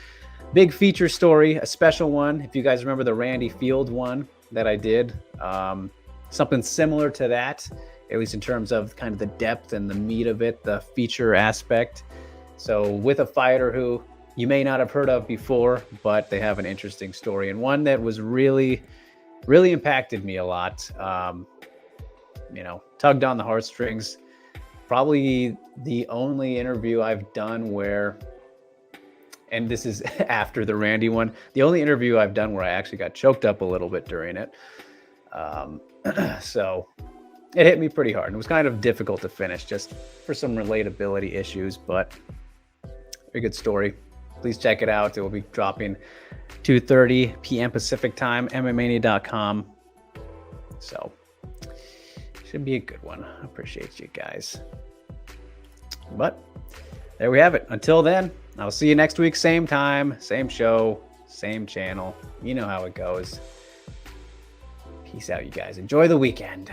Big feature story, a special one. If you guys remember the Randy Field one that I did, something similar to that, at least in terms of kind of the depth and the meat of it, the feature aspect. So with a fighter who you may not have heard of before, but they have an interesting story and one that was really impacted me a lot. Tugged on the heartstrings. Probably the only interview I've done where, and this is after the Randy one, the only interview I've done where I actually got choked up a little bit during it. So it hit me pretty hard. And it was kind of difficult to finish just for some relatability issues, but very good story. Please check it out. It will be dropping 2:30 p.m. Pacific time, MMAmania.com. So should be a good one. I appreciate you guys. But there we have it. Until then, I'll see you next week. Same time, same show, same channel. You know how it goes. Peace out, you guys. Enjoy the weekend.